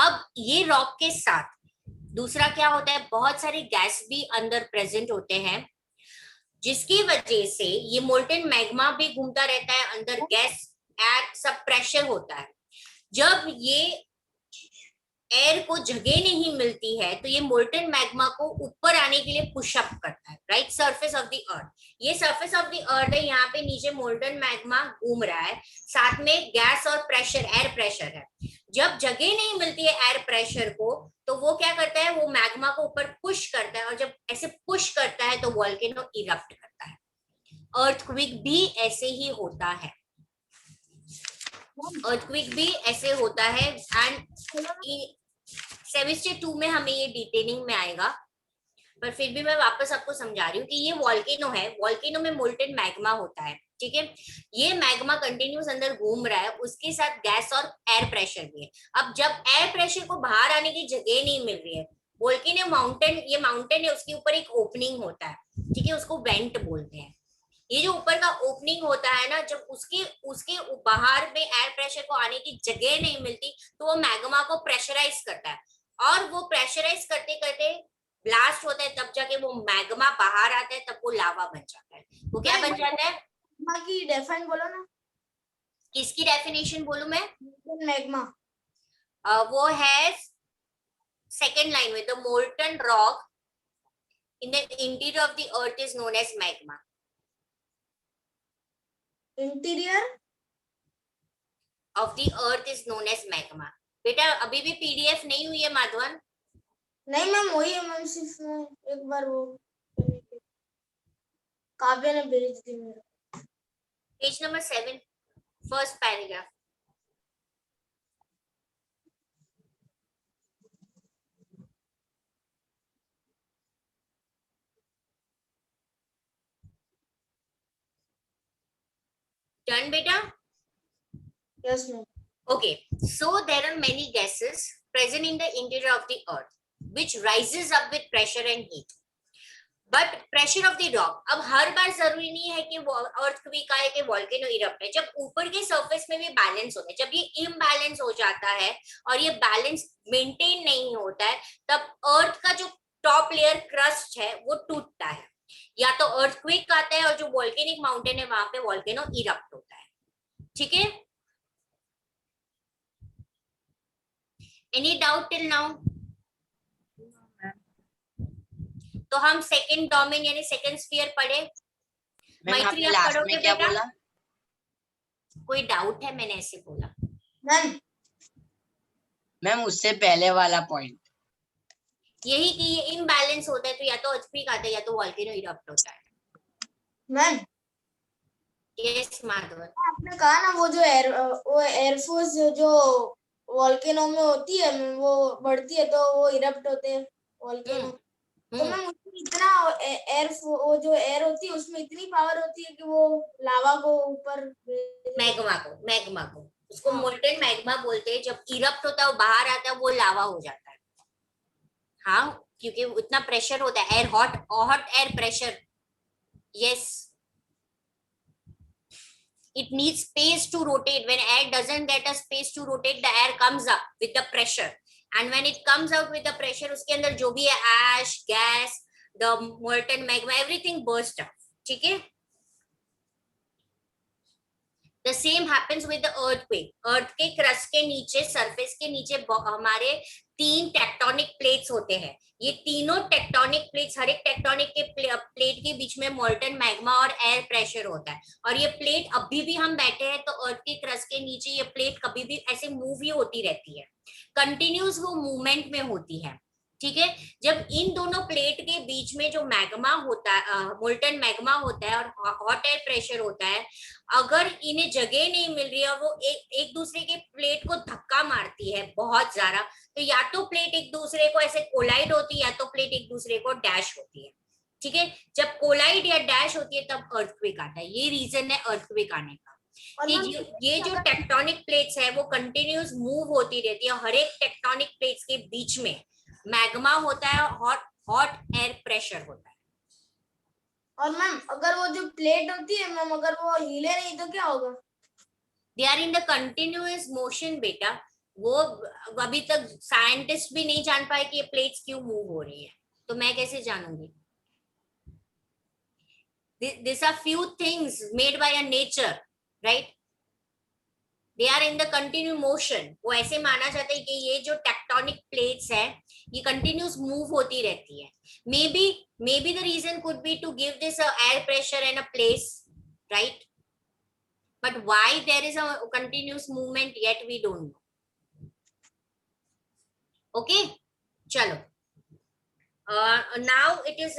अब ये rock के साथ दूसरा क्या होता है? बहुत सारे गैस भी अंदर प्रेजेंट होते हैं जिसकी वजह से ये मोल्टन मैग्मा भी घूमता रहता है. अंदर गैस एट सब प्रेशर होता है. जब ये एयर को जगह नहीं मिलती है तो ये मोल्टन मैग्मा को ऊपर आने के लिए पुशअप करता है, राइट? सरफेस ऑफ द अर्थ. ये सरफेस ऑफ द अर्थ है. यहाँ पे नीचे मोल्टन मैग्मा घूम रहा है, साथ में गैस और प्रेशर, एयर प्रेशर है. जब जगह नहीं मिलती है एयर प्रेशर को तो वो क्या करता है? वो मैग्मा को ऊपर पुश करता है और जब ऐसे पुश करता है तो वोल्केनो इरप्ट करता है. अर्थक्वेक भी ऐसे ही होता है. अर्थक्वेक भी ऐसे होता है. एंड सेमेस्टर 2 में हमें ये डिटेलिंग में आएगा, पर फिर भी मैं वापस आपको समझा रही हूँ कि ये वोल्केनो है. वोल्केनो में मोल्टन मैग्मा होता है, ठीक है? ये मैग्मा कंटिन्यूस अंदर घूम रहा है, उसके साथ गैस और एयर प्रेशर भी है. अब जब एयर प्रेशर को बाहर आने की जगह नहीं मिल रही है, वोल्केनो माउंटेन, ये माउंटेन है, उसके ऊपर एक ओपनिंग होता है, ठीक है? उसको वेंट बोलते हैं. ये जो ऊपर का ओपनिंग होता है ना, जब उसके बाहर में एयर प्रेशर को आने की जगह नहीं मिलती तो वो मैग्मा को प्रेशराइज करता है और वो प्रेशराइज करते करते ब्लास्ट होता है. तब जाके वो मैग्मा बाहर आता है, तब वो लावा बन जाता है. वो क्या बन जाता है? बाकी डेफिनेशन बोलो ना. किसकी डेफिनेशन बोलूं मैं? मैग्मा. वो है सेकेंड लाइन में, the molten rock in the interior of the earth is known as magma. Interior of the earth is known as magma. बेटा अभी भी पीडीएफ नहीं हुई है माधवन? नहीं मैम, वही है मैम. सिर्फ एक बार वो काव्य ने भेज दी मेरे. Page number 7, first paragraph. Done, beta? Yes ma'am. Okay, so there are many gases present in the interior of the earth which rises up with pressure and heat. But pressure of the rock, अब हर बार जरूरी नहीं है कि earthquake आए कि volcano erupt है. जब ऊपर के सरफेस में भी बैलेंस होता है, जब ये इम्बैलेंस हो जाता है और ये बैलेंस मेंटेन नहीं होता है, तब अर्थ का जो टॉप लेयर क्रस्ट है वो टूटता है. या तो अर्थक्वेक आता है और जो वोल्केनिक माउंटेन है वहां पे वोल्केनो इरप्ट होता है. ठीक है? Any doubt till now? तो हम सेकंड डोमेन यानी सेकंड स्फीयर पढ़े. मैत्री आप पढ़ोगे क्या बेटा? बोला? कोई डाउट है? मैंने ऐसे बोला मैम उससे पहले वाला पॉइंट यही कि ये इम्बैलेंस होता है, तो या तो अर्थक्वेक आता है या तो वोल्केनो इरप्ट होता है। मैम यस माधव, आपने कहा ना वो एयरफोर्स जो वोल्केनो में होती है वो बढ़ती है तो वो इरप्ट होते हैं वोल्केनो। तो मैम उसमें इतना वो जो एयर होती है उसमें इतनी पावर होती है कि वो लावा को ऊपर मैग्मा को उसको मोल्टेन मैग्मा बोलते हैं। जब इरप्ट होता है वो बाहर आता है वो लावा हो जाता है। हाँ, क्योंकि उतना प्रेशर होता है, air hot air pressure. Yes, it needs space to rotate. When air doesn't get a space to rotate, the air comes up with the pressure, and when it comes out with the pressure, उसके अंदर जो भी है ash, gas, the molten magma, everything burst up. ठीक है? The same happens with the earthquake. अर्थ के crust के नीचे, सरफेस के नीचे हमारे 3 टेक्टोनिक प्लेट्स होते हैं। ये तीनों टेक्टोनिक प्लेट्स, हर एक टेक्टोनिक के प्लेट के बीच में मोल्टन मैग्मा और एयर प्रेशर होता है। और ये प्लेट अभी भी हम बैठे हैं तो अर्थ के क्रस्ट के नीचे ये प्लेट कभी भी ऐसे मूव ही होती रहती है, कंटिन्यूस वो मूवमेंट में होती है। ठीक है? जब इन दोनों प्लेट के बीच में जो मैग्मा होता है, मोल्टन मैग्मा होता है और हॉट एयर प्रेशर होता है, अगर इन्हें जगह नहीं मिल रही है और वो एक दूसरे के प्लेट को धक्का मारती है बहुत ज्यादा, तो या तो प्लेट एक दूसरे को ऐसे कोलाइड होती है या तो प्लेट एक दूसरे को डैश होती है। ठीक है? जब कोलाइड या डैश होती है तब अर्थक्वेक आता है। ये रीजन है अर्थक्वेक आने का कि ये जो टेक्टोनिक प्लेट्स है वो कंटिन्यूस मूव होती रहती है। हर एक टेक्टोनिक प्लेट्स के बीच में मैग्मा होता है, हॉट एयर प्रेशर होता है। और मैम अगर वो जो प्लेट होती है मैम अगर वो हिले नहीं तो क्या होगा? They are in the continuous motion बेटा। वो अभी तक साइंटिस्ट भी नहीं जान पाए कि ये प्लेट्स क्यों मूव हो रही है, तो मैं कैसे जानूंगी? These are few things made by a nature, right? They are in the continuous motion. वो ऐसे माना जाता है कि ये जो टेक्टोनिक प्लेट्स है ये कंटिन्यूस मूव होती रहती है। maybe the reason could be to give this a air pressure and a place, right? But why there is a continuous movement yet we don't know. Okay, chalo. Now it is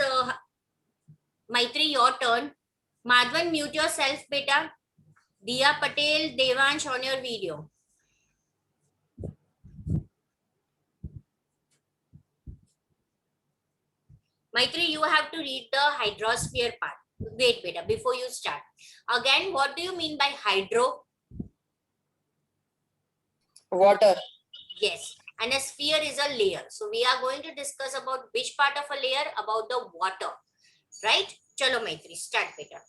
Maitri, your turn. Madhvan, mute yourself, beta. Diya Patel, Devansh, on your video. Maitri, you have to read the hydrosphere part. Wait, beta, before you start. Again, what do you mean by hydro? Water. Yes, and a sphere is a layer. So we are going to discuss about which part of a layer? About the water, right? Chalo Maitri, start beta.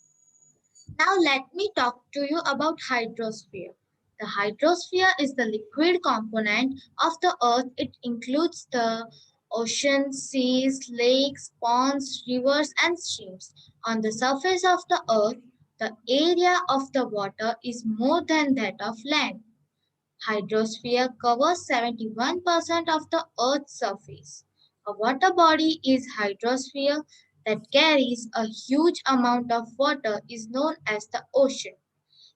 Now let me talk to you about hydrosphere. The hydrosphere is the liquid component of the earth. It includes the oceans, seas, lakes, ponds, rivers, and streams. On the surface of the earth, the area of the water is more than that of land. Hydrosphere covers 71% of the Earth's surface. A water body is hydrosphere that carries a huge amount of water is known as the ocean.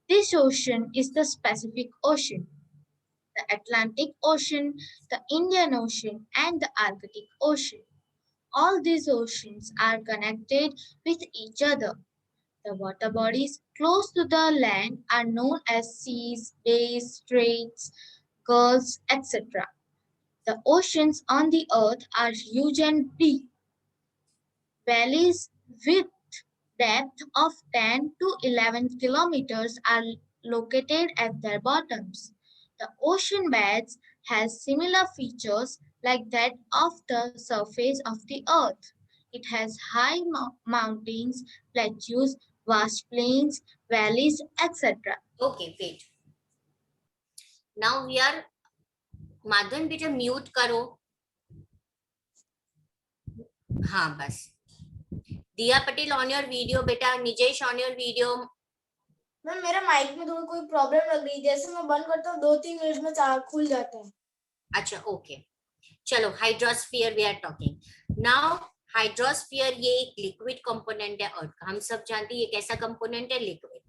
This ocean is the Pacific Ocean, the Atlantic Ocean, the Indian Ocean, and the Arctic Ocean. All these oceans are connected with each other. The water bodies close to the land are known as seas, bays, straits, gulfs, etc. The oceans on the earth are huge and deep. Valleys with depth of 10 to 11 kilometers are located at their bottoms. The ocean beds has similar features like that of the surface of the earth. It has high mountains, plateaus, vast plains, valleys, etc. Okay, wait. Now we are Madhvan, बेटा mute करो. हाँ बस. दिया Patel on your video बेटा. निजेश on your video. Ma'am मेरा mic में थोड़ी कोई प्रॉब्लम लग रही है, जैसे मैं बंद करता हूँ 2-3 मिनट में खुल जाता है. अच्छा ओके, चलो hydrosphere we are talking now. Hydrosphere ये एक लिक्विड कंपोनेंट है अर्थ का. हम सब जानते हैं ये कैसा कंपोनेंट है, लिक्विड.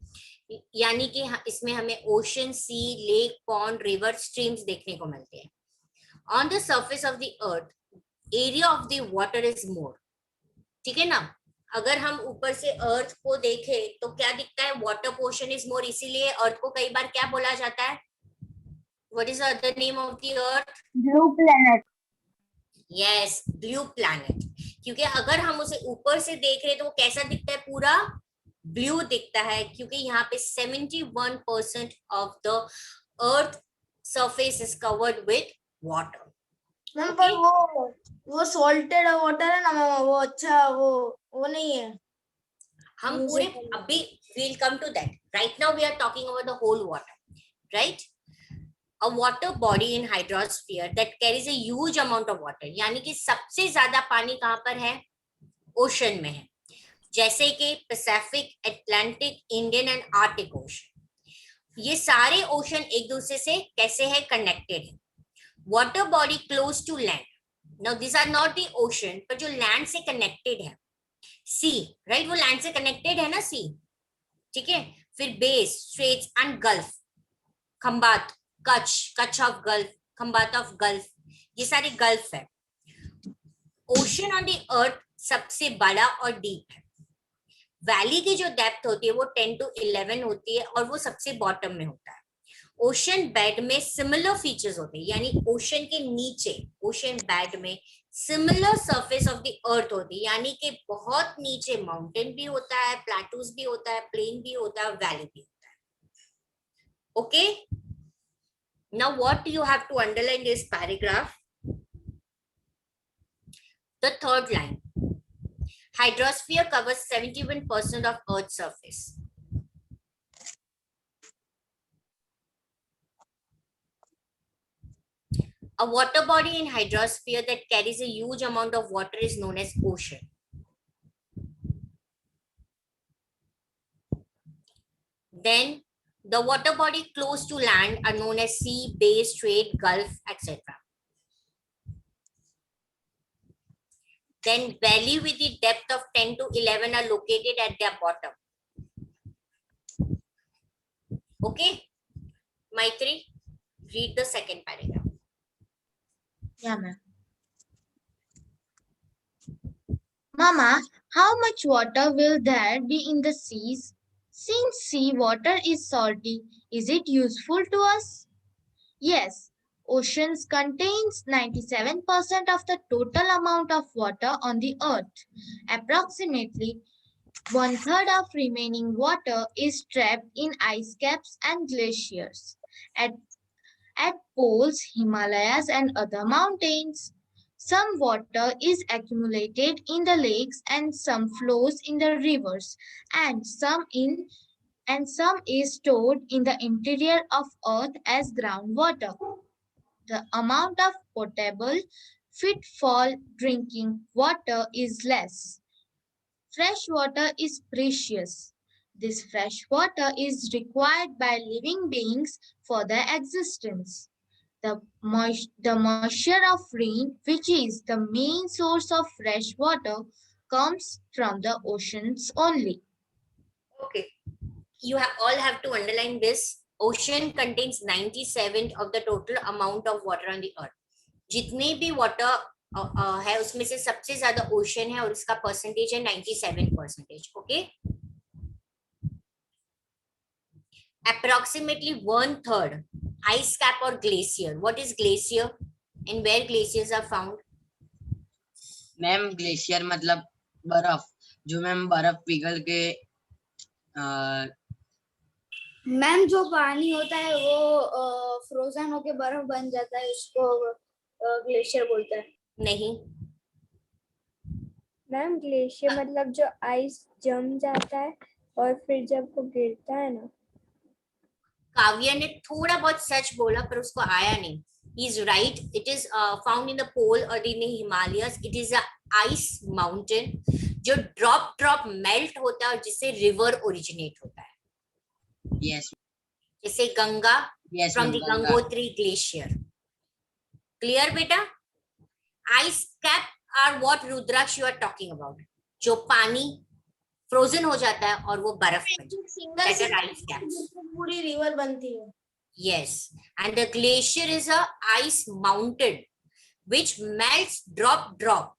यानी कि इसमें हमें ओशन, सी, लेक, पॉन्ड, रिवर, स्ट्रीम्स देखने को मिलते हैं. On the surface of the earth area of the water is more. ठीक है ना. अगर हम ऊपर से अर्थ को देखें तो क्या दिखता है, वाटर पोर्शन इज मोर. इसीलिए अर्थ को कई बार क्या बोला जाता है, what is the other name of the earth? Blue planet. Yes, blue planet. क्योंकि अगर हम उसे ऊपर से देख रहे तो वो कैसा दिखता है, पूरा ब्लू दिखता है, क्योंकि यहाँ पे 71% of the earth surface is covered with water. Ma'am पर वो सॉल्टेड वाटर है ना मैम, वो अच्छा वो नहीं है. हम पूरे अभी we'll come to that. Right now we are talking about the whole water, right? A water body in hydrosphere that carries a huge amount of water. यानी कि सबसे ज्यादा पानी कहाँ पर है, ओशन में है. जैसे कि Pacific, Atlantic, Indian and Arctic ocean. ये सारे ओशन एक दूसरे से कैसे है, कनेक्टेड है. Water body close to land. Now this are not the ocean, पर जो लैंड से कनेक्टेड है. सी, राइट, वो लैंड से कनेक्टेड है ना, सी. ठीक है. फिर bays, straits and gulf, Khambhat, Kutch of gulf, Khambhat of gulf, ये सारे गल्फ है. ओशन ऑन द अर्थ सबसे बड़ा और डीप है. वैली की जो डेप्थ होती है वो 10 to 11 होती है और वो सबसे बॉटम में होता है. ओशन बेड में सिमिलर फीचर्स होते हैं, यानी ओशन के नीचे, ओशन बेड में सिमिलर सरफेस ऑफ द अर्थ होती है, यानी कि बहुत नीचे माउंटेन भी होता है, प्लेटूज भी होता है, प्लेन भी होता है, वैली भी होता है. Okay. Now what you have to underline this paragraph? The third line. Hydrosphere covers 71% of Earth's surface. A water body in hydrosphere that carries a huge amount of water is known as ocean. Then the water body close to land are known as sea, bay, strait, gulf, etc. Then valley with the depth of 10 to 11 are located at their bottom. Okay, Maitri, read the second paragraph. Yeah, ma'am. Mama, how much water will there be in the seas? Since sea water is salty, is it useful to us? Yes, oceans contains 97% of the total amount of water on the earth. Approximately 1/3 of remaining water is trapped in ice caps and glaciers at poles, Himalayas, and other mountains. Some water is accumulated in the lakes and some flows in the rivers and some is stored in the interior of earth as groundwater. The amount of potable fit for drinking water is less. Fresh water is precious. This fresh water is required by living beings for their existence. The moisture of rain, which is the main source of fresh water, comes from the oceans only. Okay, you all have to underline this. Ocean contains 97% of the total amount of water on the earth. जितने भी water है उसमें से सबसे ज्यादा ocean है और इसका परसेंटेज है 97%. Okay. Approximately 1/3 ice cap or glacier. What is glacier and where glaciers are found? Ma'am glacier मतलब बर्फ, जो मैम बर्फ पिघल के मैम जो पानी होता है वो फ्रोजन होके बर्फ बन जाता है, उसको ग्लेशियर बोलते हैं. नहीं मैम, ग्लेशियर मतलब जो आइस जम जाता है और फिर जब वो गिरता है ना. काव्या ने थोड़ा बहुत सच बोला पर उसको आया नहीं. He is right. It is found in the pole or in the Himalayas. It is a ice mountain जो drop melt होता है और जिससे river originate होता है. yes, जैसे Ganga yes, from the Ganga. Gangotri glacier. Clear बेटा? Ice cap are what Rudraksh you are talking about. जो पानी फ्रोजन हो जाता है और वो बर्फ बन जाता सिंगल है, that are ice caps. पूरी रिवर बनती है. Yes, and the glacier is a ice mountain which melts drop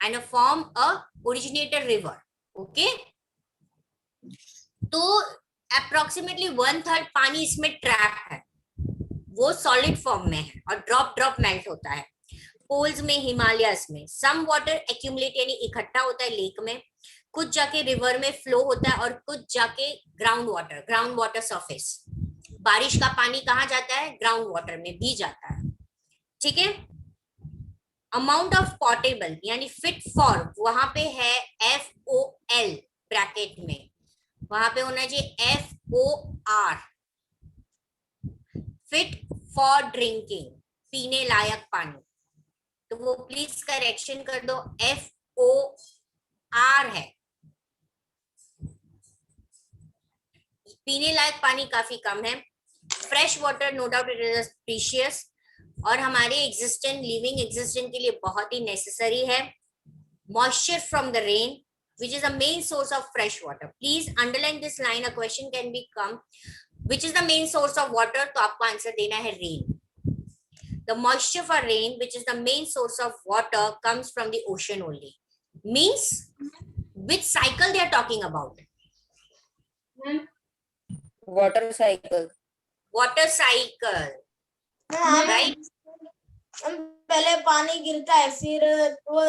and form a originator river. Okay, तो approximately 1/3 पानी इसमें ट्रैप है, वो सॉलिड फॉर्म में है और ड्रॉप मेल्ट होता है. पोल्स में, हिमालयस में सम वाटर एक्यूमुलेट यानी इकट्ठा होता है लेक में, कुछ जाके रिवर में फ्लो होता है और कुछ जाके ग्राउंड वाटर सरफेस. बारिश का पानी कहाँ जाता है? ग्राउंड वाटर में भी जाता है. ठीक है. अमाउंट ऑफ पोर्टेबल यानी फिट फॉर, वहां पे है FOL ब्रैकेट में, वहां पे होना चाहिए FOR, फिट फॉर ड्रिंकिंग, पीने लायक पानी. तो वो प्लीज करेक्शन कर दो, FOR है. पीने लायक पानी काफी कम है. Fresh water no doubt it is precious और हमारे लिविंग एग्जिस्टेंस के लिए बहुत ही नेसेसरी है. Moisture from the rain which is the main source of fresh water. Please underline this line. A question can be come, which is the main source of water? तो आपको answer देना है rain. The moisture for rain, which is the main source of water, comes from the ocean only. Means which cycle they are talking about? Water cycle. Water cycle, right? पहले पानी गिरता है, फिर वो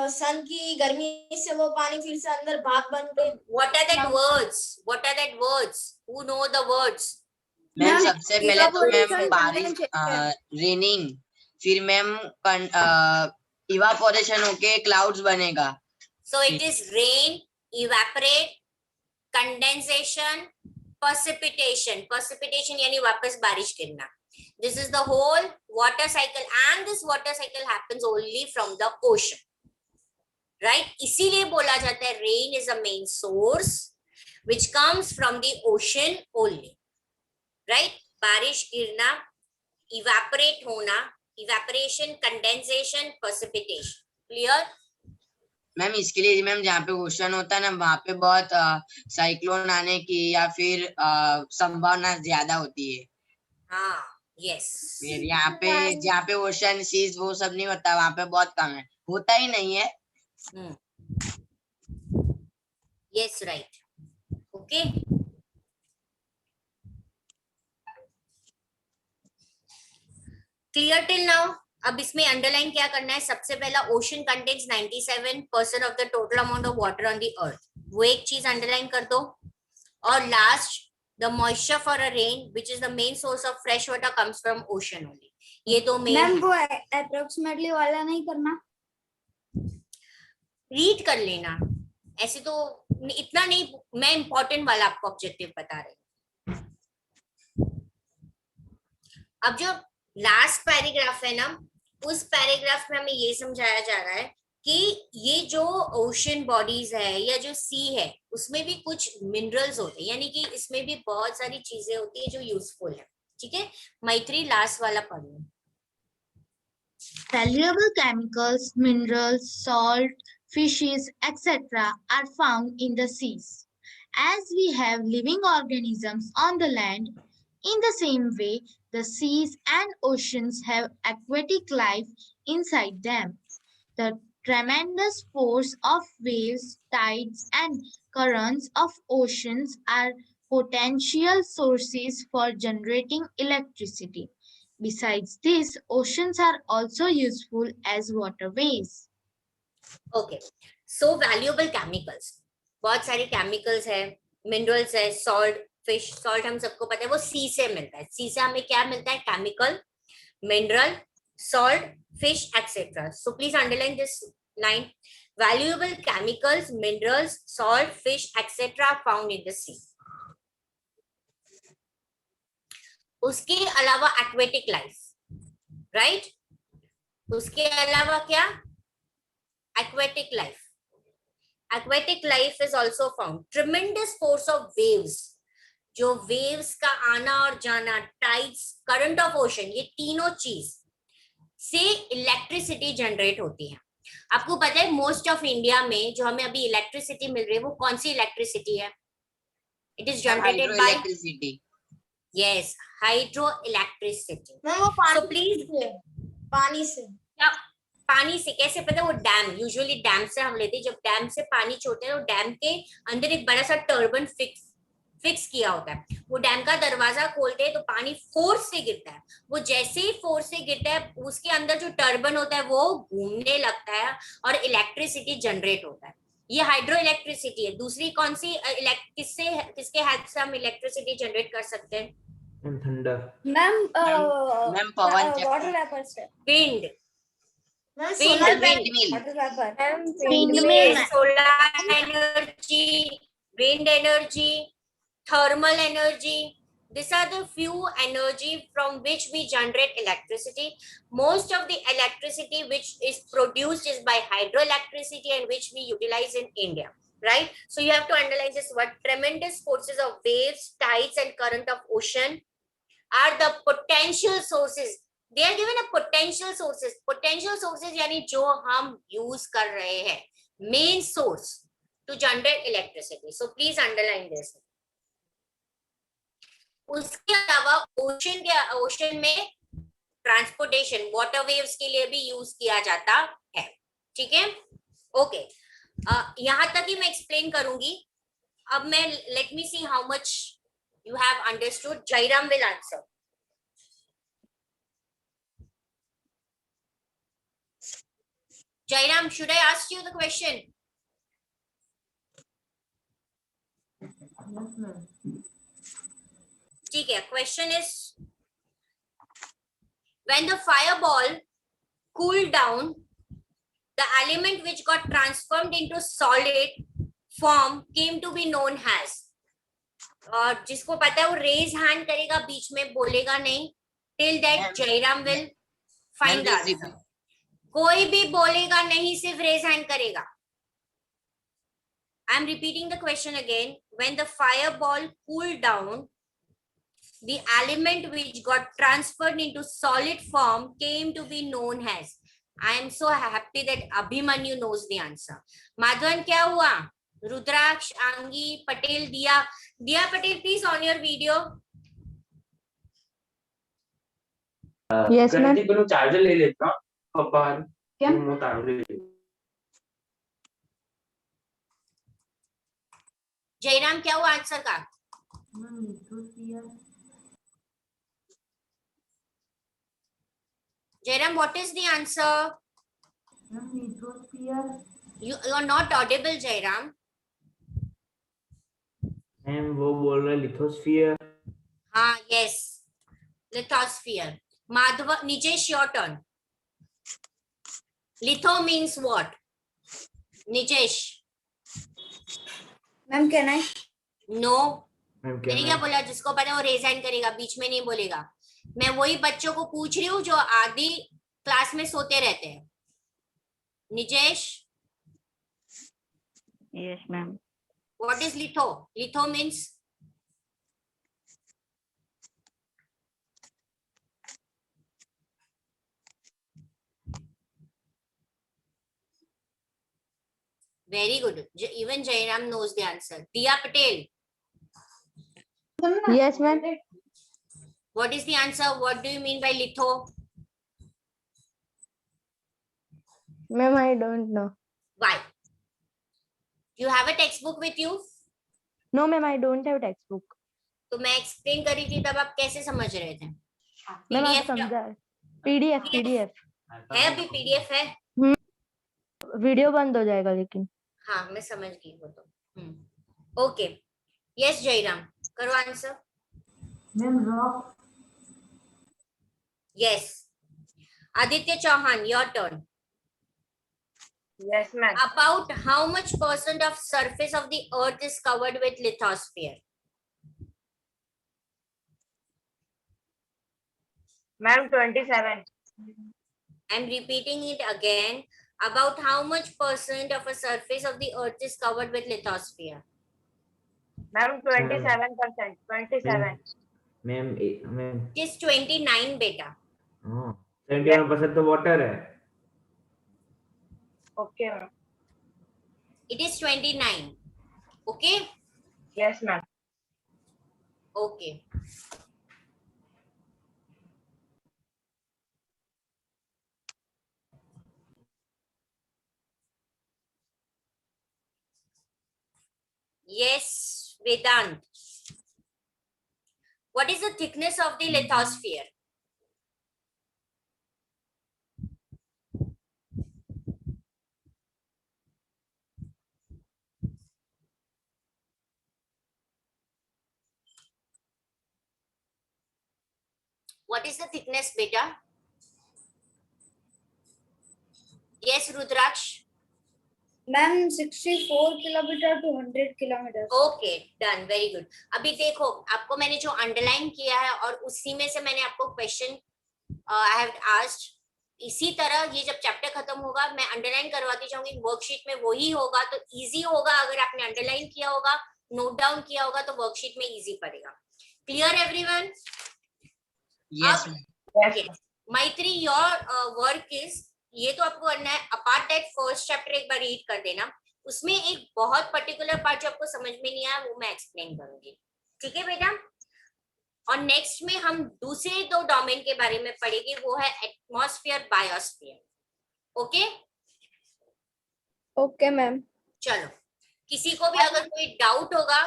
सन की गर्मी से वो पानी फिर से अंदर भाप बन के. What are that words? What are that words? Who know the words? Ma'am सबसे पहले तो मैम बारिश रेनिंग, फिर मैम इवापोरेशन होके क्लाउड्स बनेगा. So it is rain, evaporate, condensation, precipitation. Precipitation यानी वापस बारिश गिरना. This is the whole water cycle and this water cycle happens only from the ocean. Right? इसीलिए बोला जाता है rain is a main source which comes from the ocean only. Right? बारिश गिरना, evaporate होना, evaporation, condensation, precipitation. Clear? Ma'am इसके लिए ma'am जहाँ पे ओशन होता है ना वहाँ पे बहुत साइक्लोन आने की या फिर संभावना ज्यादा होती है. हाँ, yes. फिर यहाँ पे जहाँ पे ओशन सीज वो सब नहीं होता, वहाँ पे बहुत कम है, होता ही नहीं है. Yes, right. Okay. Clear till now? अब इसमें अंडरलाइन क्या करना है? सबसे पहला ocean contains 97% of the total amount of water on the अर्थ, वो एक चीज अंडरलाइन कर दो. और last, the moisture for a rain which is the main source of fresh water comes from ocean only. ये तो मेन मैम वो approximately वाला नहीं करना, रीड कर लेना. ऐसे तो इतना नहीं, मैं इंपॉर्टेंट वाला आपको ऑब्जेक्टिव बता रही हूँ. अब जो लास्ट पैराग्राफ है ना, उस पैराग्राफ में हमें ये समझाया जा रहा है कि ये जो ओशन बॉडीज है या जो सी है उसमें भी कुछ मिनरल्स होते हैं, यानी कि इसमें भी बहुत सारी चीजें होती है जो यूजफुल है. ठीक है, मैत्री लास्ट वाला पढ़ लो. Valuable chemicals, minerals, salt, fishes, etc. are found in the seas. As we have living organisms on the land, in the same way, the seas and oceans have aquatic life inside them. The tremendous force of waves, tides, and currents of oceans are potential sources for generating electricity. Besides this, oceans are also useful as waterways. Okay, so valuable chemicals, बहुत सारे chemicals है, minerals है, salt, fish. Salt हम सबको पता है वो सी से मिलता है. सी से हमें क्या मिलता है? Chemical, mineral, salt, fish etcetera. So please underline this line. Valuable chemicals, minerals, salt, fish etcetera found in the sea. उसके अलावा एक्वेटिक लाइफ, राइट? उसके अलावा क्या? aquatic life. Aquatic life is also found. Tremendous force of waves, जो waves का आना और जाना, tides, current of ocean, ये तीनों चीज से इलेक्ट्रिसिटी जनरेट होती है. आपको पता है मोस्ट ऑफ इंडिया में जो हमें अभी इलेक्ट्रिसिटी मिल रही है वो कौन सी इलेक्ट्रिसिटी है? It is generated by Hydroelectricity. Yes hydro electricity. Ma'am वो सो प्लीज पानी से पानी से कैसे पता है? वो डैम, यूजुअली डैम से हम लेते हैं। जब डैम से पानी छोड़ते हैं तो डैम के अंदर एक बड़ा सा टर्बन फिक्स किया होता है। वो डैम का दरवाजा खोलते हैं तो पानी फोर्स से गिरता है। वो जैसे ही फोर्स से गिरता है उसके अंदर जो टर्बन होता है वो घूमने लगता है और इलेक्ट्रिसिटी जनरेट होता है। ये हाइड्रो इलेक्ट्रिसिटी है। दूसरी कौन सी किसके हेल्प से हम इलेक्ट्रिसिटी जनरेट कर सकते हैं? थंडर। मैम मैम पवन वाटर वेपर से wind, ma'am Wind, solar wind. Water vapour Windmill. solar energy, wind energy, thermal energy. These are the few energy from which we generate electricity. Most of the electricity which is produced is by hydroelectricity and which we utilize in India. Right? So you have to underline this word. Tremendous forces of waves, tides and current of ocean are the potential sources. They are given a potential sources. Potential sources यानी जो हम use कर रहे हैं, main source to generate electricity. So please underline this. उसके अलावा ocean में transportation water waves के लिए भी यूज किया जाता है। ठीक है, ओके। यहाँ तक ही मैं एक्सप्लेन करूंगी। अब मैं let me see how much you have understood. Jairam will answer. Jairam, should I ask you the question? Yes, ma'am. ठीक है, question is when the fireball cooled down, the element which got transformed into solid form came to be known as. और जिसको पता है वो raise hand करेगा, बीच में बोलेगा नहीं। Till that Jairam will find the answer. कोई भी बोलेगा नहीं, सिर्फ रेज हैंड करेगा। I am repeating the question again. When the fireball cooled down, the element which got transferred into solid form came to be known as. I am so happy that Abhimanyu knows the answer. Madhavan, क्या हुआ? रुद्राक्ष, आंगी, पटेल, दिया Patel, please on your video. Yes, ma'am. को charger ले लेता हूँ बाहर। क्या? जयराम, क्या हुआ आंसर का? Jairam, what is the answer? You are not audible, Jairam. Ma'am वो बोल रहे लिथोस्फीयर। हाँ, yes, lithosphere. Madhava, Nijesh, your turn. Litho means what? Nijesh. Ma'am can I? No. Ma'am मैंने क्या बोला? जिसको पता है वो रेज हैंड करेगा, बीच में नहीं बोलेगा। मैं वही बच्चों को पूछ रही हूँ जो आधी क्लास में सोते रहते हैं। निजेश? Yes, ma'am. What is litho? Litho means? Very good. Even Jairam knows the answer. Diya Patel? Yes, ma'am. What is the answer? What do you mean by litho? Ma'am, I don't know. Why? You have a textbook with you? No, ma'am, I don't have textbook. तो मैं explain कर रही थी तब आप कैसे समझ रहे थे? मैम आप समझा। PDF है, अभी PDF है। वीडियो बंद हो जाएगा लेकिन। हाँ, मैं समझ गई वो तो। ओके, यस जयराम, करो answer. Ma'am rock. Yes, Aditya Chauhan, your turn. Yes, ma'am. About how much % of surface of the earth is covered with lithosphere? Ma'am, 27. I'm repeating it again. About how much % of a surface of the earth is covered with lithosphere? Ma'am, 27%. 27. Ma'am It is 29, beta. 71% तो water है। Okay, ma'am. It is 29. Okay? Yes, ma'am. Okay. Yes, Vedant. What is the thickness of the lithosphere? What is the thickness, beta? Yes, Rudraksh. Ma'am 64 kilometre to 100 kilometre. Okay, done, very good. अभी देखो, आपको मैंने जो underline किया है और उसी में से मैंने आपको क्वेश्चन आई हैव आस्क्ड. इसी तरह ये जब चैप्टर खत्म होगा मैं अंडरलाइन करवाती जाऊंगी. वर्कशीट में वही होगा तो इजी होगा. अगर आपने अंडरलाइन किया होगा, नोट डाउन किया होगा तो वर्कशीट में इजी पड़ेगा. Clear everyone? Yes, yes. मैत्री, योर वर्क इज, ये तो आपको करना है. अपार्ट दैट फर्स्ट चैप्टर एक बार रीड कर देना. उसमें एक बहुत पर्टिकुलर पार्ट जो आपको समझ में नहीं आया वो मैं एक्सप्लेन करूंगी. ठीक है बेटा? और नेक्स्ट में हम दूसरे दो डोमेन के बारे में पढ़ेंगे, वो है atmosphere, biosphere. Okay? Okay ma'am. चलो, किसी को भी अगर कोई डाउट होगा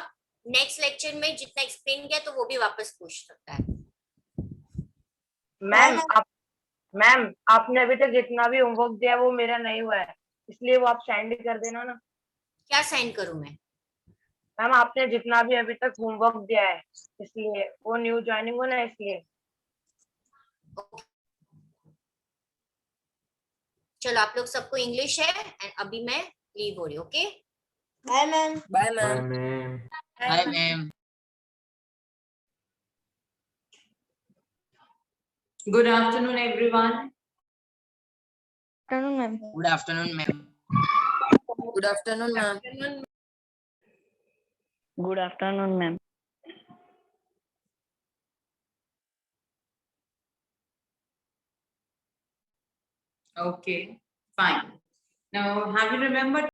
नेक्स्ट लेक्चर में जितना एक्सप्लेन किया तो वो भी वापस पूछ सकता है. मैम आपने अभी तक जितना भी होमवर्क दिया वो मेरा नहीं हुआ है, इसलिए वो आप सेंड कर देना ना. क्या सेंड करूं मैं? मैम आपने जितना भी अभी तक होमवर्क दिया है, इसलिए वो न्यू ज्वाइनिंग हो ना, इसलिए. चलो, आप लोग सबको इंग्लिश है एंड अभी मैं लीव हो रही हूँ. Okay, bye ma'am. Bye, ma'am. Bye, ma'am. Good afternoon, everyone. Afternoon, ma'am. Good afternoon, ma'am. Good afternoon, ma'am. Good afternoon, ma'am. Okay, fine. Now, have you remembered